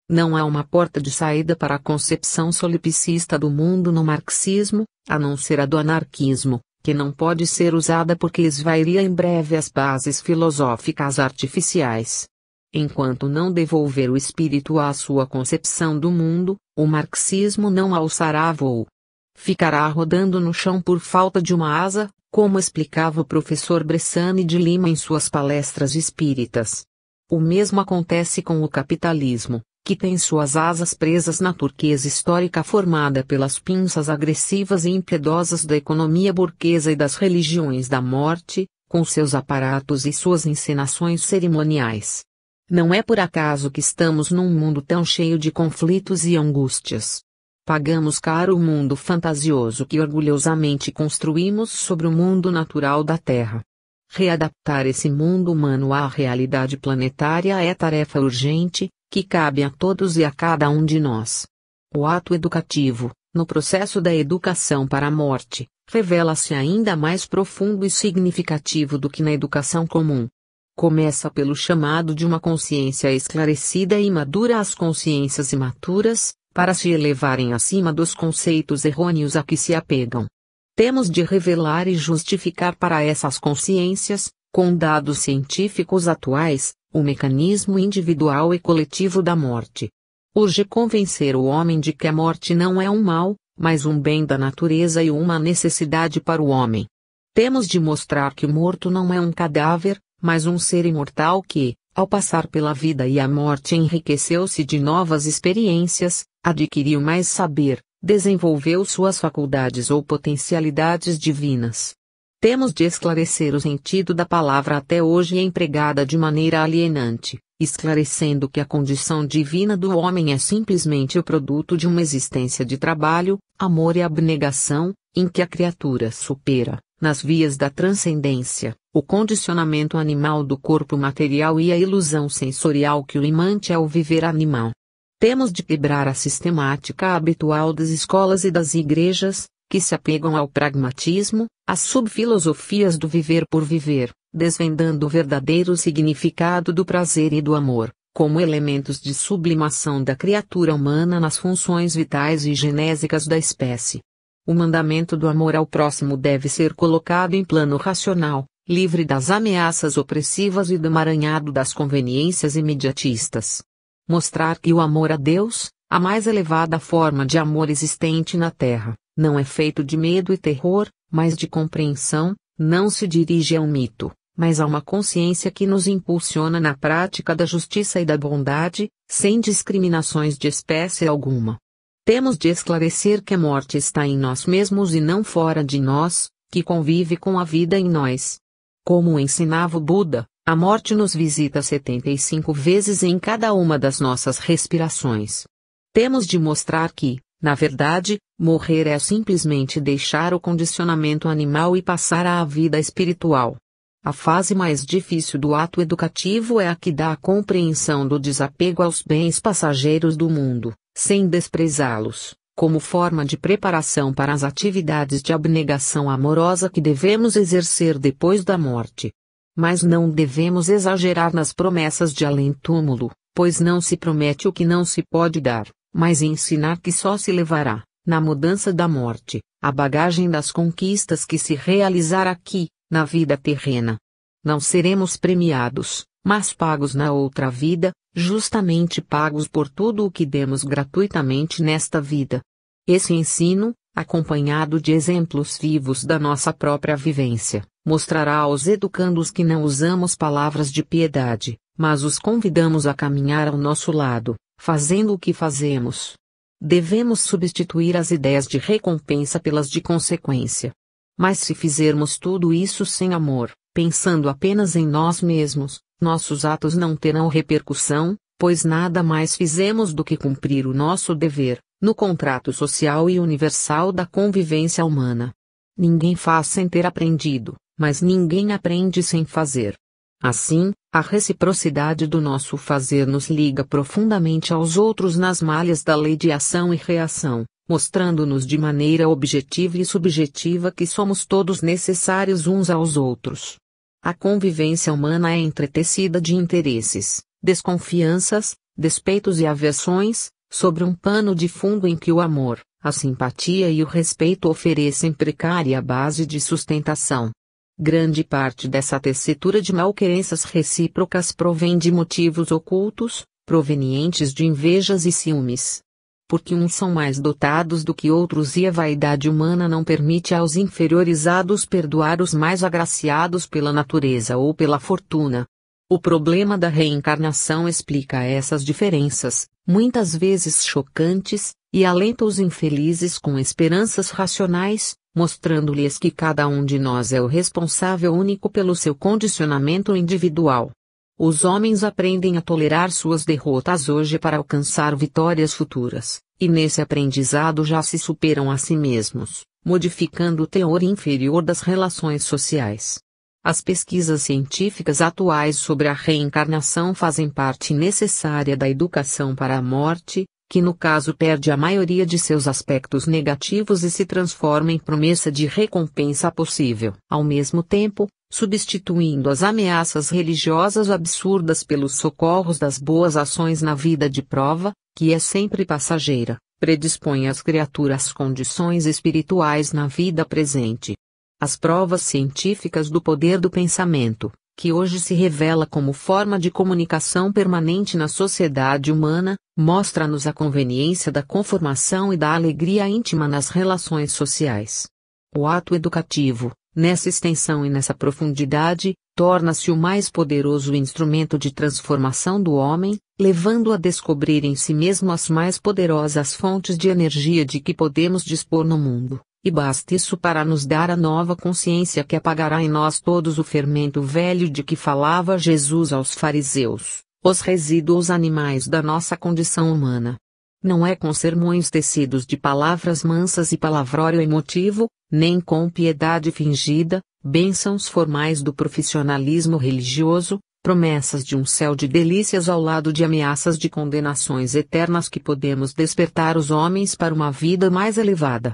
Speaker 1: Não há uma porta de saída para a concepção solipsista do mundo no marxismo, a não ser a do anarquismo, que não pode ser usada porque esvairia em breve as bases filosóficas artificiais. Enquanto não devolver o espírito à sua concepção do mundo, o marxismo não alçará voo. Ficará rodando no chão por falta de uma asa, como explicava o professor Bressani de Lima em suas palestras espíritas. O mesmo acontece com o capitalismo, que tem suas asas presas na turquesa histórica formada pelas pinças agressivas e impiedosas da economia burguesa e das religiões da morte, com seus aparatos e suas encenações cerimoniais. Não é por acaso que estamos num mundo tão cheio de conflitos e angústias. Pagamos caro o mundo fantasioso que orgulhosamente construímos sobre o mundo natural da Terra. Readaptar esse mundo humano à realidade planetária é tarefa urgente, que cabe a todos e a cada um de nós. O ato educativo, no processo da educação para a morte, revela-se ainda mais profundo e significativo do que na educação comum. Começa pelo chamado de uma consciência esclarecida e madura às consciências imaturas, para se elevarem acima dos conceitos errôneos a que se apegam. Temos de revelar e justificar para essas consciências, com dados científicos atuais, o mecanismo individual e coletivo da morte. Urge convencer o homem de que a morte não é um mal, mas um bem da natureza e uma necessidade para o homem. Temos de mostrar que o morto não é um cadáver, mas um ser imortal que, ao passar pela vida e a morte, enriqueceu-se de novas experiências, adquiriu mais saber, desenvolveu suas faculdades ou potencialidades divinas. Temos de esclarecer o sentido da palavra até hoje empregada de maneira alienante, esclarecendo que a condição divina do homem é simplesmente o produto de uma existência de trabalho, amor e abnegação, em que a criatura supera, nas vias da transcendência, o condicionamento animal do corpo material e a ilusão sensorial que o imante ao viver animal. Temos de quebrar a sistemática habitual das escolas e das igrejas, que se apegam ao pragmatismo, às subfilosofias do viver por viver, desvendando o verdadeiro significado do prazer e do amor, como elementos de sublimação da criatura humana nas funções vitais e genésicas da espécie. O mandamento do amor ao próximo deve ser colocado em plano racional, livre das ameaças opressivas e do emaranhado das conveniências imediatistas. Mostrar que o amor a Deus, a mais elevada forma de amor existente na Terra, não é feito de medo e terror, mas de compreensão, não se dirige a um mito, mas a uma consciência que nos impulsiona na prática da justiça e da bondade, sem discriminações de espécie alguma. Temos de esclarecer que a morte está em nós mesmos e não fora de nós, que convive com a vida em nós. Como ensinava o Buda, a morte nos visita 75 vezes em cada uma das nossas respirações. Temos de mostrar que, na verdade, morrer é simplesmente deixar o condicionamento animal e passar à vida espiritual. A fase mais difícil do ato educativo é a que dá a compreensão do desapego aos bens passageiros do mundo, sem desprezá-los, como forma de preparação para as atividades de abnegação amorosa que devemos exercer depois da morte. Mas não devemos exagerar nas promessas de além-túmulo, pois não se promete o que não se pode dar, mas ensinar que só se levará, na mudança da morte, a bagagem das conquistas que se realizar aqui, na vida terrena. Não seremos premiados, mas pagos na outra vida, justamente pagos por tudo o que demos gratuitamente nesta vida. Esse ensino, acompanhado de exemplos vivos da nossa própria vivência, mostrará aos educandos que não usamos palavras de piedade, mas os convidamos a caminhar ao nosso lado, fazendo o que fazemos. Devemos substituir as ideias de recompensa pelas de consequência. Mas se fizermos tudo isso sem amor, pensando apenas em nós mesmos, nossos atos não terão repercussão, pois nada mais fizemos do que cumprir o nosso dever, no contrato social e universal da convivência humana. Ninguém faz sem ter aprendido, mas ninguém aprende sem fazer. Assim, a reciprocidade do nosso fazer nos liga profundamente aos outros nas malhas da lei de ação e reação, mostrando-nos de maneira objetiva e subjetiva que somos todos necessários uns aos outros. A convivência humana é entretecida de interesses, desconfianças, despeitos e aversões, sobre um pano de fundo em que o amor, a simpatia e o respeito oferecem precária base de sustentação. Grande parte dessa tessitura de malquerenças recíprocas provém de motivos ocultos, provenientes de invejas e ciúmes. Porque uns são mais dotados do que outros e a vaidade humana não permite aos inferiorizados perdoar os mais agraciados pela natureza ou pela fortuna. O problema da reencarnação explica essas diferenças, muitas vezes chocantes, e alenta os infelizes com esperanças racionais, mostrando-lhes que cada um de nós é o responsável único pelo seu condicionamento individual. Os homens aprendem a tolerar suas derrotas hoje para alcançar vitórias futuras, e nesse aprendizado já se superam a si mesmos, modificando o teor inferior das relações sociais. As pesquisas científicas atuais sobre a reencarnação fazem parte necessária da educação para a morte, que no caso perde a maioria de seus aspectos negativos e se transforma em promessa de recompensa possível. Ao mesmo tempo, substituindo as ameaças religiosas absurdas pelos socorros das boas ações na vida de prova, que é sempre passageira, predispõe as criaturas às condições espirituais na vida presente. As provas científicas do poder do pensamento, que hoje se revela como forma de comunicação permanente na sociedade humana, mostra-nos a conveniência da conformação e da alegria íntima nas relações sociais. O ato educativo, nessa extensão e nessa profundidade, torna-se o mais poderoso instrumento de transformação do homem, levando-o a descobrir em si mesmo as mais poderosas fontes de energia de que podemos dispor no mundo. E basta isso para nos dar a nova consciência que apagará em nós todos o fermento velho de que falava Jesus aos fariseus, os resíduos animais da nossa condição humana. Não é com sermões tecidos de palavras mansas e palavrório emotivo, nem com piedade fingida, bênçãos formais do profissionalismo religioso, promessas de um céu de delícias ao lado de ameaças de condenações eternas que podemos despertar os homens para uma vida mais elevada.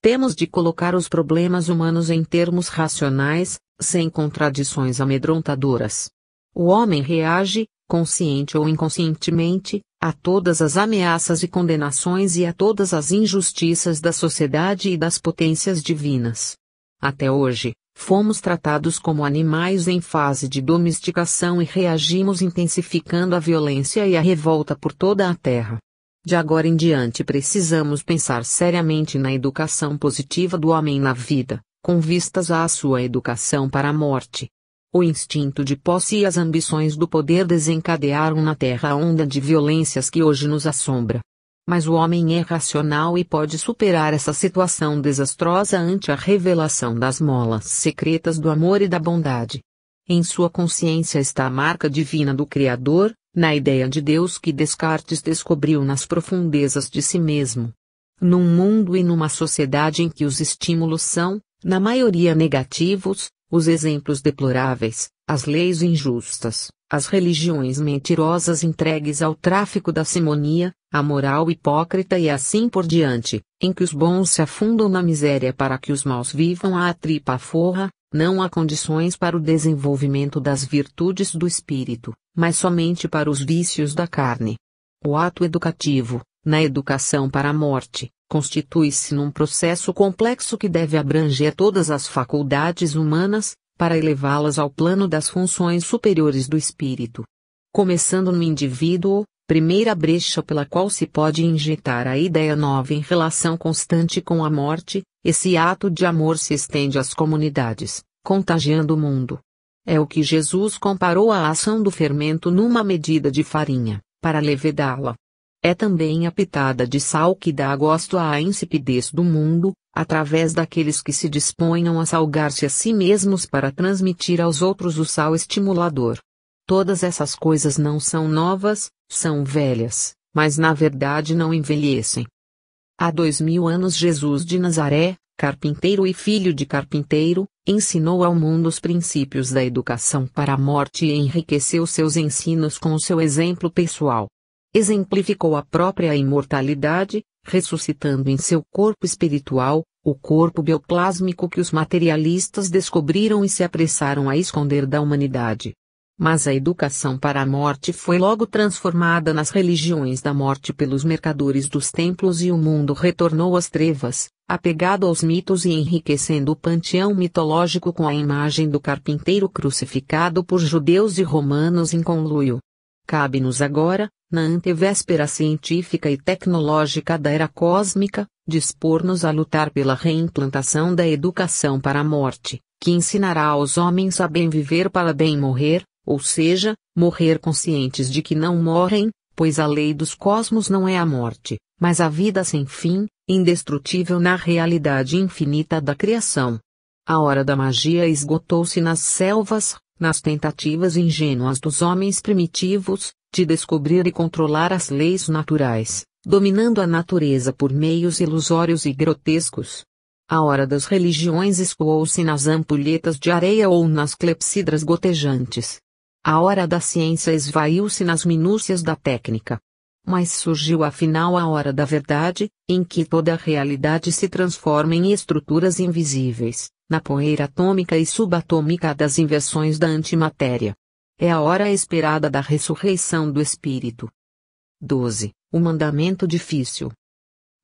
Speaker 1: Temos de colocar os problemas humanos em termos racionais, sem contradições amedrontadoras. O homem reage, consciente ou inconscientemente, a todas as ameaças e condenações e a todas as injustiças da sociedade e das potências divinas. Até hoje, fomos tratados como animais em fase de domesticação e reagimos intensificando a violência e a revolta por toda a terra. De agora em diante precisamos pensar seriamente na educação positiva do homem na vida, com vistas à sua educação para a morte. O instinto de posse e as ambições do poder desencadearam na terra a onda de violências que hoje nos assombra. Mas o homem é racional e pode superar essa situação desastrosa ante a revelação das molas secretas do amor e da bondade. Em sua consciência está a marca divina do Criador, na ideia de Deus que Descartes descobriu nas profundezas de si mesmo. Num mundo e numa sociedade em que os estímulos são, na maioria negativos, os exemplos deploráveis, as leis injustas, as religiões mentirosas entregues ao tráfico da simonia, a moral hipócrita e assim por diante, em que os bons se afundam na miséria para que os maus vivam à tripa forra, não há condições para o desenvolvimento das virtudes do espírito, mas somente para os vícios da carne. O ato educativo, na educação para a morte, constitui-se num processo complexo que deve abranger todas as faculdades humanas, para elevá-las ao plano das funções superiores do espírito. Começando no indivíduo, primeira brecha pela qual se pode injetar a ideia nova em relação constante com a morte, esse ato de amor se estende às comunidades, contagiando o mundo. É o que Jesus comparou à ação do fermento numa medida de farinha, para levedá-la. É também a pitada de sal que dá gosto à insipidez do mundo, através daqueles que se disponham a salgar-se a si mesmos para transmitir aos outros o sal estimulador. Todas essas coisas não são novas, são velhas, mas na verdade não envelhecem. Há 2000 anos Jesus de Nazaré, carpinteiro e filho de carpinteiro, ensinou ao mundo os princípios da educação para a morte e enriqueceu seus ensinos com o seu exemplo pessoal. Exemplificou a própria imortalidade, ressuscitando em seu corpo espiritual, o corpo bioplásmico que os materialistas descobriram e se apressaram a esconder da humanidade. Mas a educação para a morte foi logo transformada nas religiões da morte pelos mercadores dos templos e o mundo retornou às trevas, apegado aos mitos e enriquecendo o panteão mitológico com a imagem do carpinteiro crucificado por judeus e romanos em conluio. Cabe-nos agora, na antevéspera científica e tecnológica da era cósmica, dispor-nos a lutar pela reimplantação da educação para a morte, que ensinará aos homens a bem viver para bem morrer, ou seja, morrer conscientes de que não morrem, pois a lei dos cosmos não é a morte, mas a vida sem fim, indestrutível na realidade infinita da criação. A hora da magia esgotou-se nas selvas, nas tentativas ingênuas dos homens primitivos, de descobrir e controlar as leis naturais, dominando a natureza por meios ilusórios e grotescos. A hora das religiões escoou-se nas ampulhetas de areia ou nas clepsidras gotejantes. A hora da ciência esvaiu-se nas minúcias da técnica. Mas surgiu afinal a hora da verdade, em que toda a realidade se transforma em estruturas invisíveis, na poeira atômica e subatômica das inversões da antimatéria. É a hora esperada da ressurreição do espírito. 12. O mandamento difícil.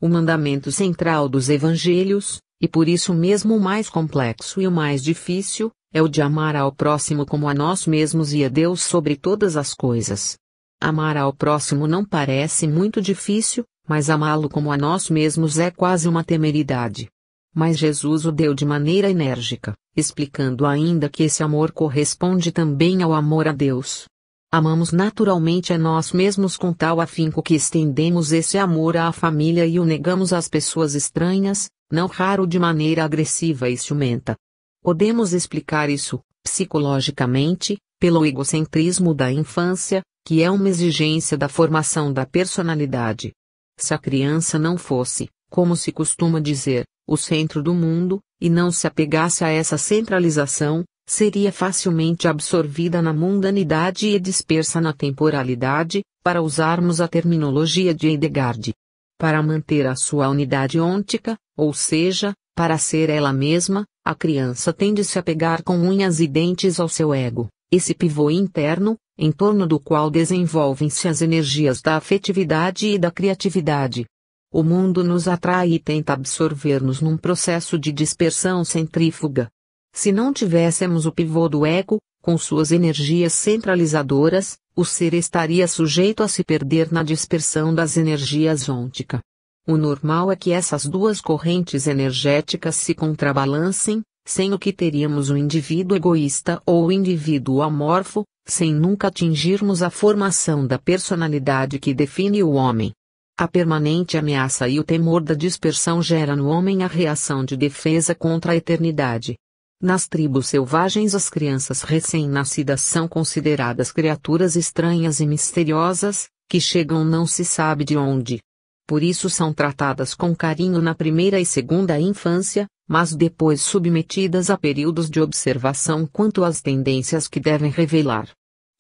Speaker 1: O mandamento central dos evangelhos, e por isso mesmo o mais complexo e o mais difícil, é o de amar ao próximo como a nós mesmos e a Deus sobre todas as coisas. Amar ao próximo não parece muito difícil, mas amá-lo como a nós mesmos é quase uma temeridade. Mas Jesus o deu de maneira enérgica, explicando ainda que esse amor corresponde também ao amor a Deus. Amamos naturalmente a nós mesmos com tal afinco que estendemos esse amor à família e o negamos às pessoas estranhas, não raro de maneira agressiva e ciumenta. Podemos explicar isso, psicologicamente, pelo egocentrismo da infância, que é uma exigência da formação da personalidade. Se a criança não fosse, como se costuma dizer, o centro do mundo, e não se apegasse a essa centralização, seria facilmente absorvida na mundanidade e dispersa na temporalidade, para usarmos a terminologia de Heidegard. Para manter a sua unidade ôntica, ou seja, para ser ela mesma, a criança tem de se apegar com unhas e dentes ao seu ego, esse pivô interno, em torno do qual desenvolvem-se as energias da afetividade e da criatividade. O mundo nos atrai e tenta absorver-nos num processo de dispersão centrífuga. Se não tivéssemos o pivô do ego, com suas energias centralizadoras, o ser estaria sujeito a se perder na dispersão das energias ôntica. O normal é que essas duas correntes energéticas se contrabalancem, sem o que teríamos o indivíduo egoísta ou o indivíduo amorfo, sem nunca atingirmos a formação da personalidade que define o homem. A permanente ameaça e o temor da dispersão gera no homem a reação de defesa contra a eternidade. Nas tribos selvagens as crianças recém-nascidas são consideradas criaturas estranhas e misteriosas, que chegam não se sabe de onde. Por isso são tratadas com carinho na primeira e segunda infância, mas depois submetidas a períodos de observação quanto às tendências que devem revelar.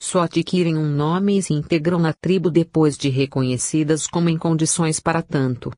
Speaker 1: Só adquirem um nome e se integram na tribo depois de reconhecidas como em condições para tanto.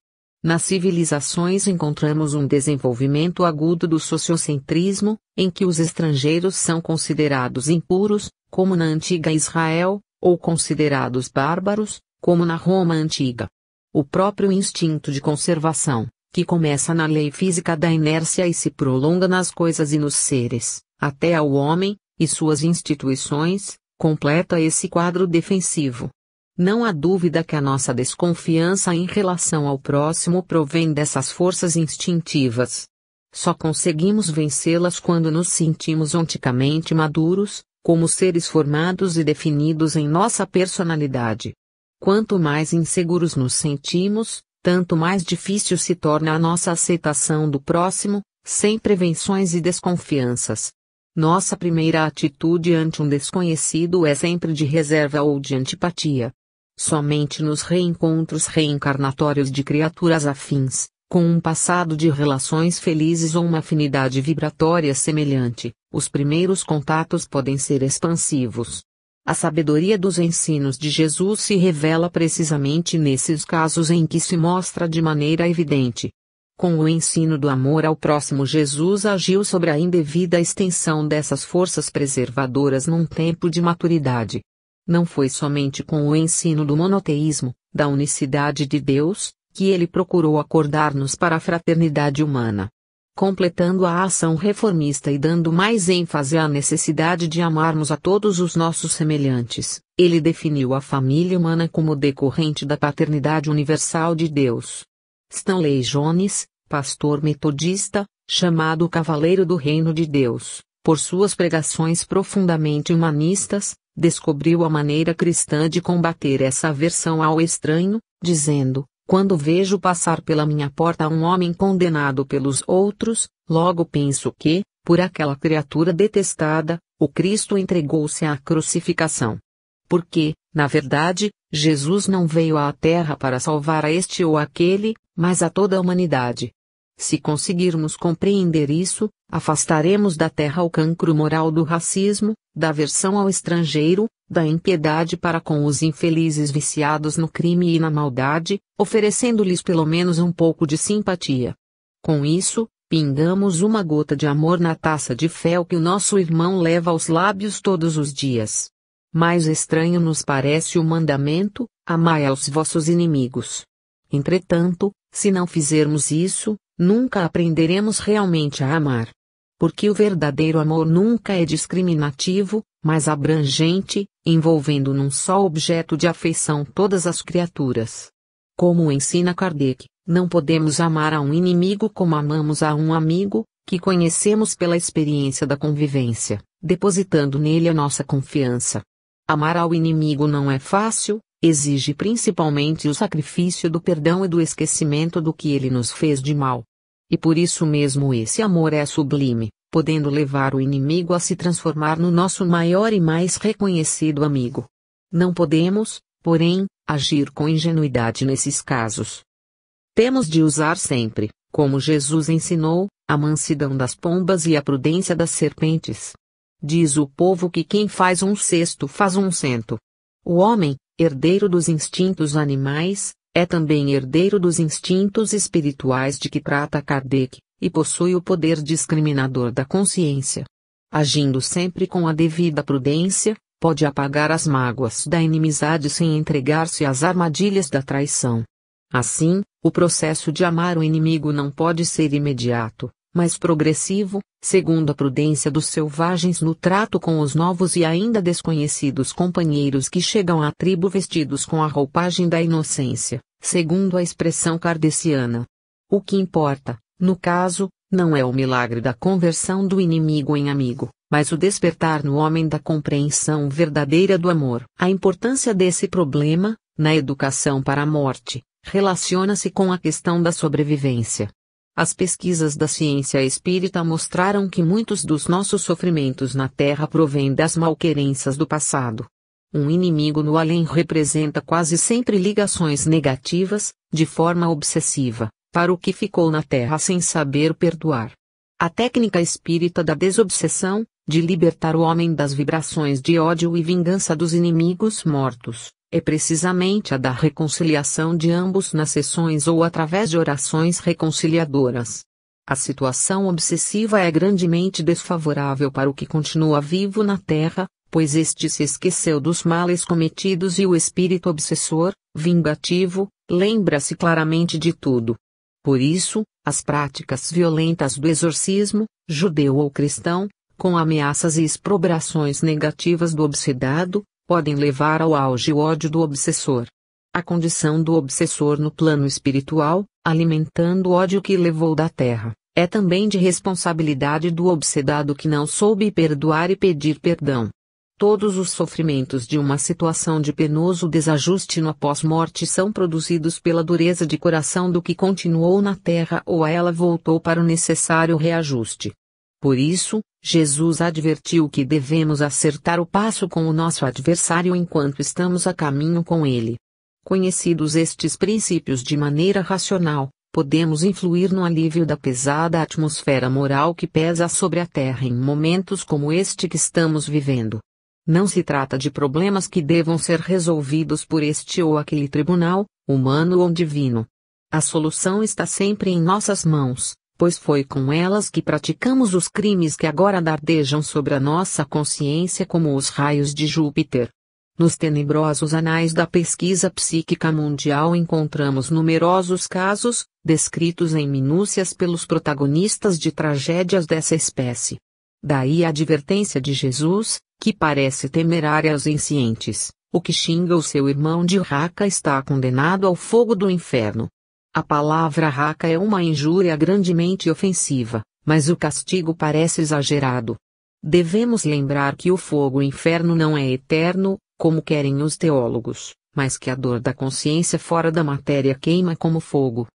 Speaker 1: Nas civilizações encontramos um desenvolvimento agudo do sociocentrismo, em que os estrangeiros são considerados impuros, como na antiga Israel, ou considerados bárbaros, como na Roma antiga. O próprio instinto de conservação, que começa na lei física da inércia e se prolonga nas coisas e nos seres, até ao homem, e suas instituições, completa esse quadro defensivo. Não há dúvida que a nossa desconfiança em relação ao próximo provém dessas forças instintivas. Só conseguimos vencê-las quando nos sentimos onticamente maduros, como seres formados e definidos em nossa personalidade. Quanto mais inseguros nos sentimos, tanto mais difícil se torna a nossa aceitação do próximo, sem prevenções e desconfianças. Nossa primeira atitude ante um desconhecido é sempre de reserva ou de antipatia. Somente nos reencontros reencarnatórios de criaturas afins, com um passado de relações felizes ou uma afinidade vibratória semelhante, os primeiros contatos podem ser expansivos. A sabedoria dos ensinos de Jesus se revela precisamente nesses casos em que se mostra de maneira evidente. Com o ensino do amor ao próximo, Jesus agiu sobre a indevida extensão dessas forças preservadoras num tempo de maturidade. Não foi somente com o ensino do monoteísmo, da unicidade de Deus, que ele procurou acordar-nos para a fraternidade humana. Completando a ação reformista e dando mais ênfase à necessidade de amarmos a todos os nossos semelhantes, ele definiu a família humana como decorrente da paternidade universal de Deus. Stanley Jones, pastor metodista, chamado o Cavaleiro do Reino de Deus, por suas pregações profundamente humanistas, descobriu a maneira cristã de combater essa aversão ao estranho, dizendo: quando vejo passar pela minha porta um homem condenado pelos outros, logo penso que, por aquela criatura detestada, o Cristo entregou-se à crucificação. Porque, na verdade, Jesus não veio à Terra para salvar a este ou aquele, mas a toda a humanidade. Se conseguirmos compreender isso, afastaremos da Terra o cancro moral do racismo, da aversão ao estrangeiro, da impiedade para com os infelizes viciados no crime e na maldade, oferecendo-lhes pelo menos um pouco de simpatia. Com isso, pingamos uma gota de amor na taça de fel que o nosso irmão leva aos lábios todos os dias. Mais estranho nos parece o mandamento: amai aos vossos inimigos. Entretanto, se não fizermos isso, nunca aprenderemos realmente a amar. Porque o verdadeiro amor nunca é discriminativo, mas abrangente, envolvendo num só objeto de afeição todas as criaturas. Como ensina Kardec, não podemos amar a um inimigo como amamos a um amigo, que conhecemos pela experiência da convivência, depositando nele a nossa confiança. Amar ao inimigo não é fácil, exige principalmente o sacrifício do perdão e do esquecimento do que ele nos fez de mal. E por isso mesmo esse amor é sublime, podendo levar o inimigo a se transformar no nosso maior e mais reconhecido amigo. Não podemos, porém, agir com ingenuidade nesses casos. Temos de usar sempre, como Jesus ensinou, a mansidão das pombas e a prudência das serpentes. Diz o povo que quem faz um cesto faz um cento. O homem, herdeiro dos instintos animais, é também herdeiro dos instintos espirituais de que trata Kardec, e possui o poder discriminador da consciência. Agindo sempre com a devida prudência, pode apagar as mágoas da inimizade sem entregar-se às armadilhas da traição. Assim, o processo de amar o inimigo não pode ser imediato, mas progressivo, segundo a prudência dos selvagens no trato com os novos e ainda desconhecidos companheiros que chegam à tribo vestidos com a roupagem da inocência, segundo a expressão kardeciana. O que importa, no caso, não é o milagre da conversão do inimigo em amigo, mas o despertar no homem da compreensão verdadeira do amor. A importância desse problema, na educação para a morte, relaciona-se com a questão da sobrevivência. As pesquisas da ciência espírita mostraram que muitos dos nossos sofrimentos na Terra provêm das malquerenças do passado. Um inimigo no além representa quase sempre ligações negativas, de forma obsessiva, para o que ficou na Terra sem saber perdoar. A técnica espírita da desobsessão, de libertar o homem das vibrações de ódio e vingança dos inimigos mortos, é precisamente a da reconciliação de ambos nas sessões ou através de orações reconciliadoras. A situação obsessiva é grandemente desfavorável para o que continua vivo na Terra, pois este se esqueceu dos males cometidos e o espírito obsessor, vingativo, lembra-se claramente de tudo. Por isso, as práticas violentas do exorcismo, judeu ou cristão, com ameaças e exprobrações negativas do obsedado, podem levar ao auge o ódio do obsessor. A condição do obsessor no plano espiritual, alimentando o ódio que levou da terra, É também de responsabilidade do obsedado que não soube perdoar e pedir perdão. Todos os sofrimentos de uma situação de penoso desajuste no pós-morte são produzidos pela dureza de coração do que continuou na terra ou a ela voltou para o necessário reajuste. Por isso, Jesus advertiu que devemos acertar o passo com o nosso adversário enquanto estamos a caminho com ele. Conhecidos estes princípios de maneira racional, podemos influir no alívio da pesada atmosfera moral que pesa sobre a terra em momentos como este que estamos vivendo. Não se trata de problemas que devam ser resolvidos por este ou aquele tribunal, humano ou divino. A solução está sempre em nossas mãos, pois foi com elas que praticamos os crimes que agora dardejam sobre a nossa consciência como os raios de Júpiter. Nos tenebrosos anais da pesquisa psíquica mundial encontramos numerosos casos, descritos em minúcias pelos protagonistas de tragédias dessa espécie. Daí a advertência de Jesus, que parece temerária aos inscientes: o que xinga o seu irmão de raca está condenado ao fogo do inferno. A palavra raca é uma injúria grandemente ofensiva, mas o castigo parece exagerado. Devemos lembrar que o fogo-inferno não é eterno, como querem os teólogos, mas que a dor da consciência fora da matéria queima como fogo.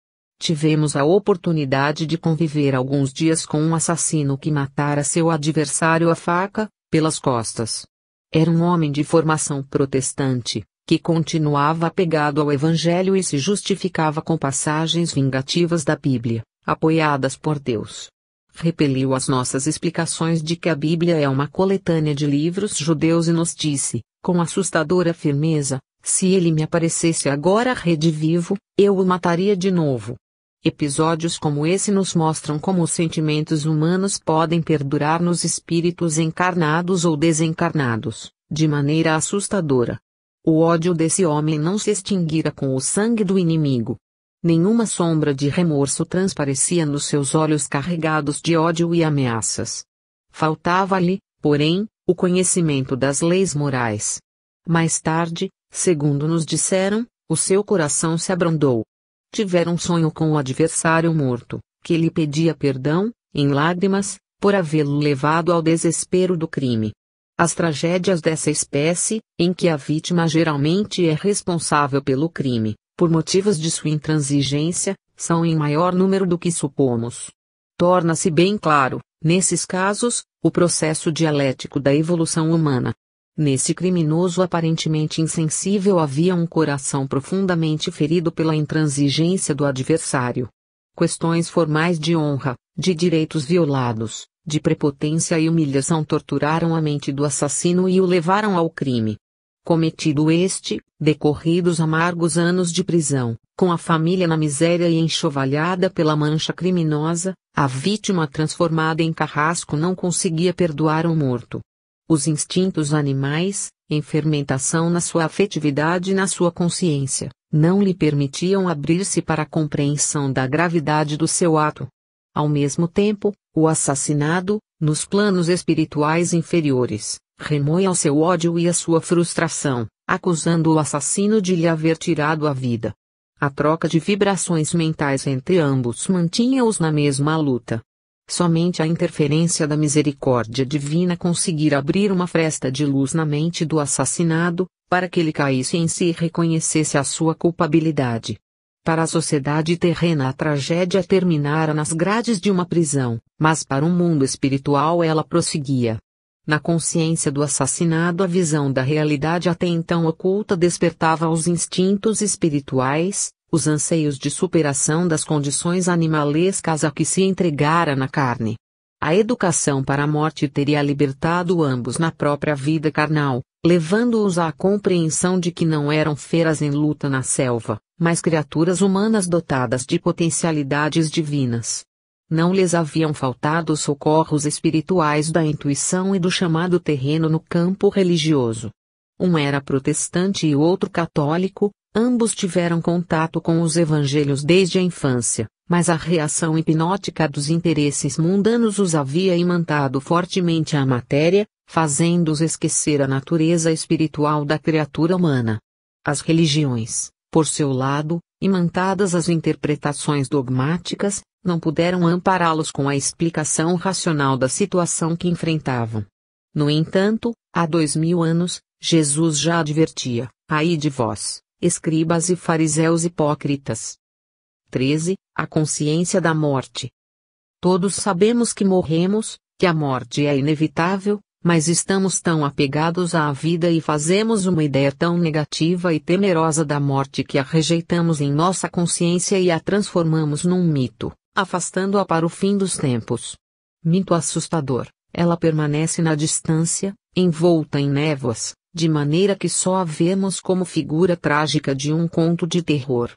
Speaker 1: Tivemos a oportunidade de conviver alguns dias com um assassino que matara seu adversário à faca, pelas costas. Era um homem de formação protestante, que continuava apegado ao Evangelho e se justificava com passagens vingativas da Bíblia, apoiadas por Deus. Repeliu as nossas explicações de que a Bíblia é uma coletânea de livros judeus e nos disse, com assustadora firmeza: se ele me aparecesse agora redivivo, eu o mataria de novo. Episódios como esse nos mostram como os sentimentos humanos podem perdurar nos espíritos encarnados ou desencarnados, de maneira assustadora. O ódio desse homem não se extinguira com o sangue do inimigo. Nenhuma sombra de remorso transparecia nos seus olhos carregados de ódio e ameaças. Faltava-lhe, porém, o conhecimento das leis morais. Mais tarde, segundo nos disseram, o seu coração se abrandou. Tivera um sonho com o adversário morto, que lhe pedia perdão, em lágrimas, por havê-lo levado ao desespero do crime. As tragédias dessa espécie, em que a vítima geralmente é responsável pelo crime, por motivos de sua intransigência, são em maior número do que supomos. Torna-se bem claro, nesses casos, o processo dialético da evolução humana. Nesse criminoso aparentemente insensível havia um coração profundamente ferido pela intransigência do adversário. Questões formais de honra, de direitos violados, de prepotência e humilhação torturaram a mente do assassino e o levaram ao crime. Cometido este, decorridos amargos anos de prisão, com a família na miséria e enxovalhada pela mancha criminosa, a vítima transformada em carrasco não conseguia perdoar o morto. Os instintos animais, em fermentação na sua afetividade e na sua consciência, não lhe permitiam abrir-se para a compreensão da gravidade do seu ato. Ao mesmo tempo, o assassinado, nos planos espirituais inferiores, remoe ao seu ódio e à sua frustração, acusando o assassino de lhe haver tirado a vida. A troca de vibrações mentais entre ambos mantinha-os na mesma luta. Somente a interferência da misericórdia divina conseguira abrir uma fresta de luz na mente do assassinado, para que ele caísse em si e reconhecesse a sua culpabilidade. Para a sociedade terrena a tragédia terminara nas grades de uma prisão, mas para o mundo espiritual ela prosseguia. Na consciência do assassinado a visão da realidade até então oculta despertava os instintos espirituais, os anseios de superação das condições animalescas a que se entregara na carne. A educação para a morte teria libertado ambos na própria vida carnal, levando-os à compreensão de que não eram feras em luta na selva, mas criaturas humanas dotadas de potencialidades divinas. Não lhes haviam faltado os socorros espirituais da intuição e do chamado terreno no campo religioso. Um era protestante e o outro católico. Ambos tiveram contato com os evangelhos desde a infância, mas a reação hipnótica dos interesses mundanos os havia imantado fortemente à matéria, fazendo-os esquecer a natureza espiritual da criatura humana. As religiões, por seu lado, imantadas as interpretações dogmáticas, não puderam ampará-los com a explicação racional da situação que enfrentavam. No entanto, há 2000 anos, Jesus já advertia: ai de vós, escribas e fariseus hipócritas. 13. A consciência da morte. Todos sabemos que morremos, que a morte é inevitável, mas estamos tão apegados à vida e fazemos uma ideia tão negativa e temerosa da morte que a rejeitamos em nossa consciência e a transformamos num mito, afastando-a para o fim dos tempos. Mito assustador, ela permanece na distância, envolta em névoas, de maneira que só a vemos como figura trágica de um conto de terror.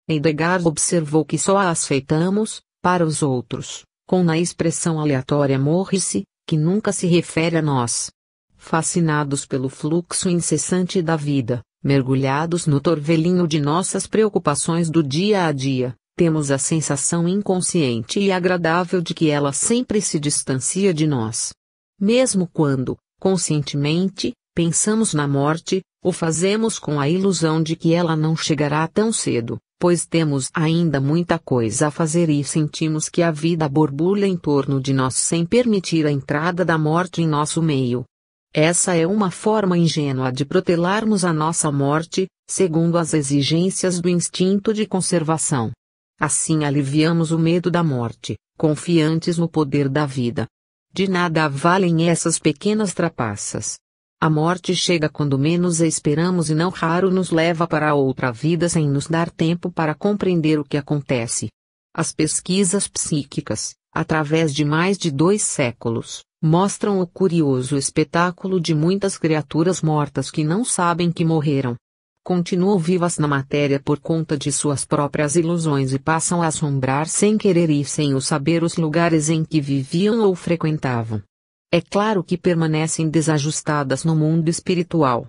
Speaker 1: Heidegger observou que só a aceitamos, para os outros, com na expressão aleatória morre-se, que nunca se refere a nós. Fascinados pelo fluxo incessante da vida, mergulhados no torvelinho de nossas preocupações do dia a dia, temos a sensação inconsciente e agradável de que ela sempre se distancia de nós. Mesmo quando, conscientemente, pensamos na morte, o fazemos com a ilusão de que ela não chegará tão cedo, pois temos ainda muita coisa a fazer e sentimos que a vida borbulha em torno de nós sem permitir a entrada da morte em nosso meio. Essa é uma forma ingênua de protelarmos a nossa morte, segundo as exigências do instinto de conservação. Assim aliviamos o medo da morte, confiantes no poder da vida. De nada valem essas pequenas trapaças. A morte chega quando menos a esperamos e não raro nos leva para outra vida sem nos dar tempo para compreender o que acontece. As pesquisas psíquicas, através de mais de 2 séculos, mostram o curioso espetáculo de muitas criaturas mortas que não sabem que morreram. Continuam vivas na matéria por conta de suas próprias ilusões e passam a assombrar sem querer e sem o saber os lugares em que viviam ou frequentavam. É claro que permanecem desajustadas no mundo espiritual.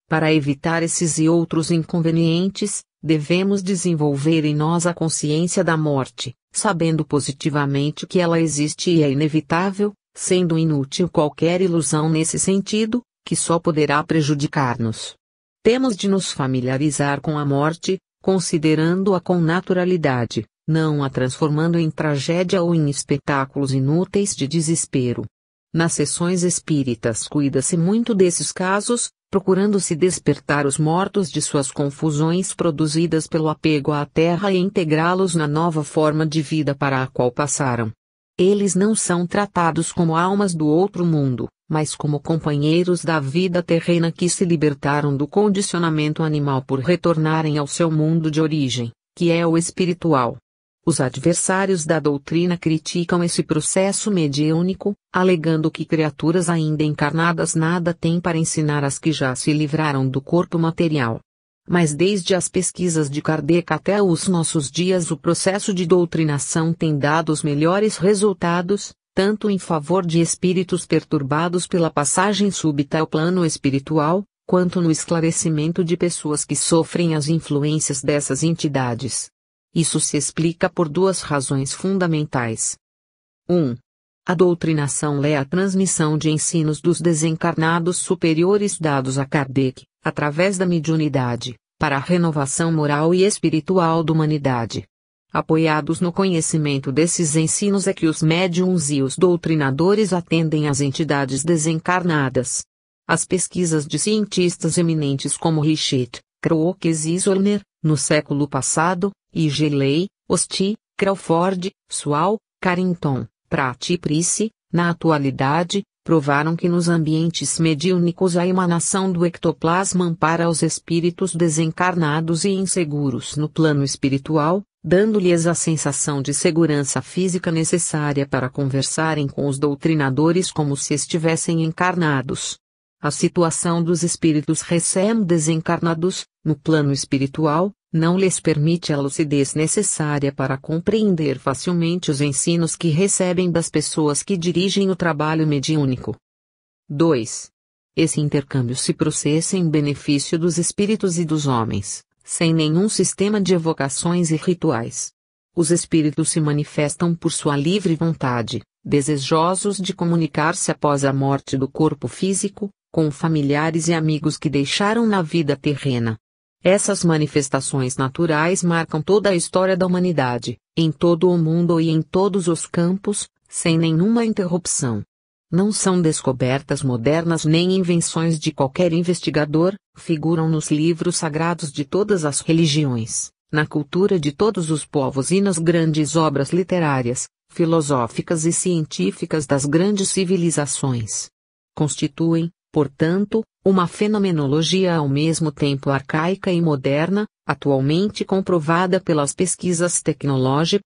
Speaker 1: Para evitar esses e outros inconvenientes, devemos desenvolver em nós a consciência da morte, sabendo positivamente que ela existe e é inevitável, sendo inútil qualquer ilusão nesse sentido, que só poderá prejudicar-nos. Temos de nos familiarizar com a morte, considerando-a com naturalidade, não a transformando em tragédia ou em espetáculos inúteis de desespero. Nas sessões espíritas cuida-se muito desses casos, procurando-se despertar os mortos de suas confusões produzidas pelo apego à terra e integrá-los na nova forma de vida para a qual passaram. Eles não são tratados como almas do outro mundo, mas como companheiros da vida terrena que se libertaram do condicionamento animal por retornarem ao seu mundo de origem, que é o espiritual. Os adversários da doutrina criticam esse processo mediúnico, alegando que criaturas ainda encarnadas nada têm para ensinar às que já se livraram do corpo material. Mas desde as pesquisas de Kardec até os nossos dias o processo de doutrinação tem dado os melhores resultados, tanto em favor de espíritos perturbados pela passagem súbita ao plano espiritual, quanto no esclarecimento de pessoas que sofrem as influências dessas entidades. Isso se explica por 2 razões fundamentais. 1. A doutrinação é a transmissão de ensinos dos desencarnados superiores dados a Kardec, através da mediunidade, para a renovação moral e espiritual da humanidade. Apoiados no conhecimento desses ensinos é que os médiuns e os doutrinadores atendem às entidades desencarnadas. As pesquisas de cientistas eminentes como Richet, Crookes e Zollner, no século passado, e Geley, Osti, Crawford, Swall, Carrington, Pratt e Price, na atualidade, provaram que nos ambientes mediúnicos a emanação do ectoplasma ampara os espíritos desencarnados e inseguros no plano espiritual, dando-lhes a sensação de segurança física necessária para conversarem com os doutrinadores como se estivessem encarnados. A situação dos espíritos recém-desencarnados, no plano espiritual, não lhes permite a lucidez necessária para compreender facilmente os ensinos que recebem das pessoas que dirigem o trabalho mediúnico. 2. Esse intercâmbio se processa em benefício dos espíritos e dos homens, sem nenhum sistema de evocações e rituais. Os espíritos se manifestam por sua livre vontade, desejosos de comunicar-se após a morte do corpo físico, com familiares e amigos que deixaram na vida terrena. Essas manifestações naturais marcam toda a história da humanidade, em todo o mundo e em todos os campos, sem nenhuma interrupção. Não são descobertas modernas nem invenções de qualquer investigador, figuram nos livros sagrados de todas as religiões, na cultura de todos os povos e nas grandes obras literárias, filosóficas e científicas das grandes civilizações. Constituem, portanto, uma fenomenologia ao mesmo tempo arcaica e moderna, atualmente comprovada pelas pesquisas tecnológicas,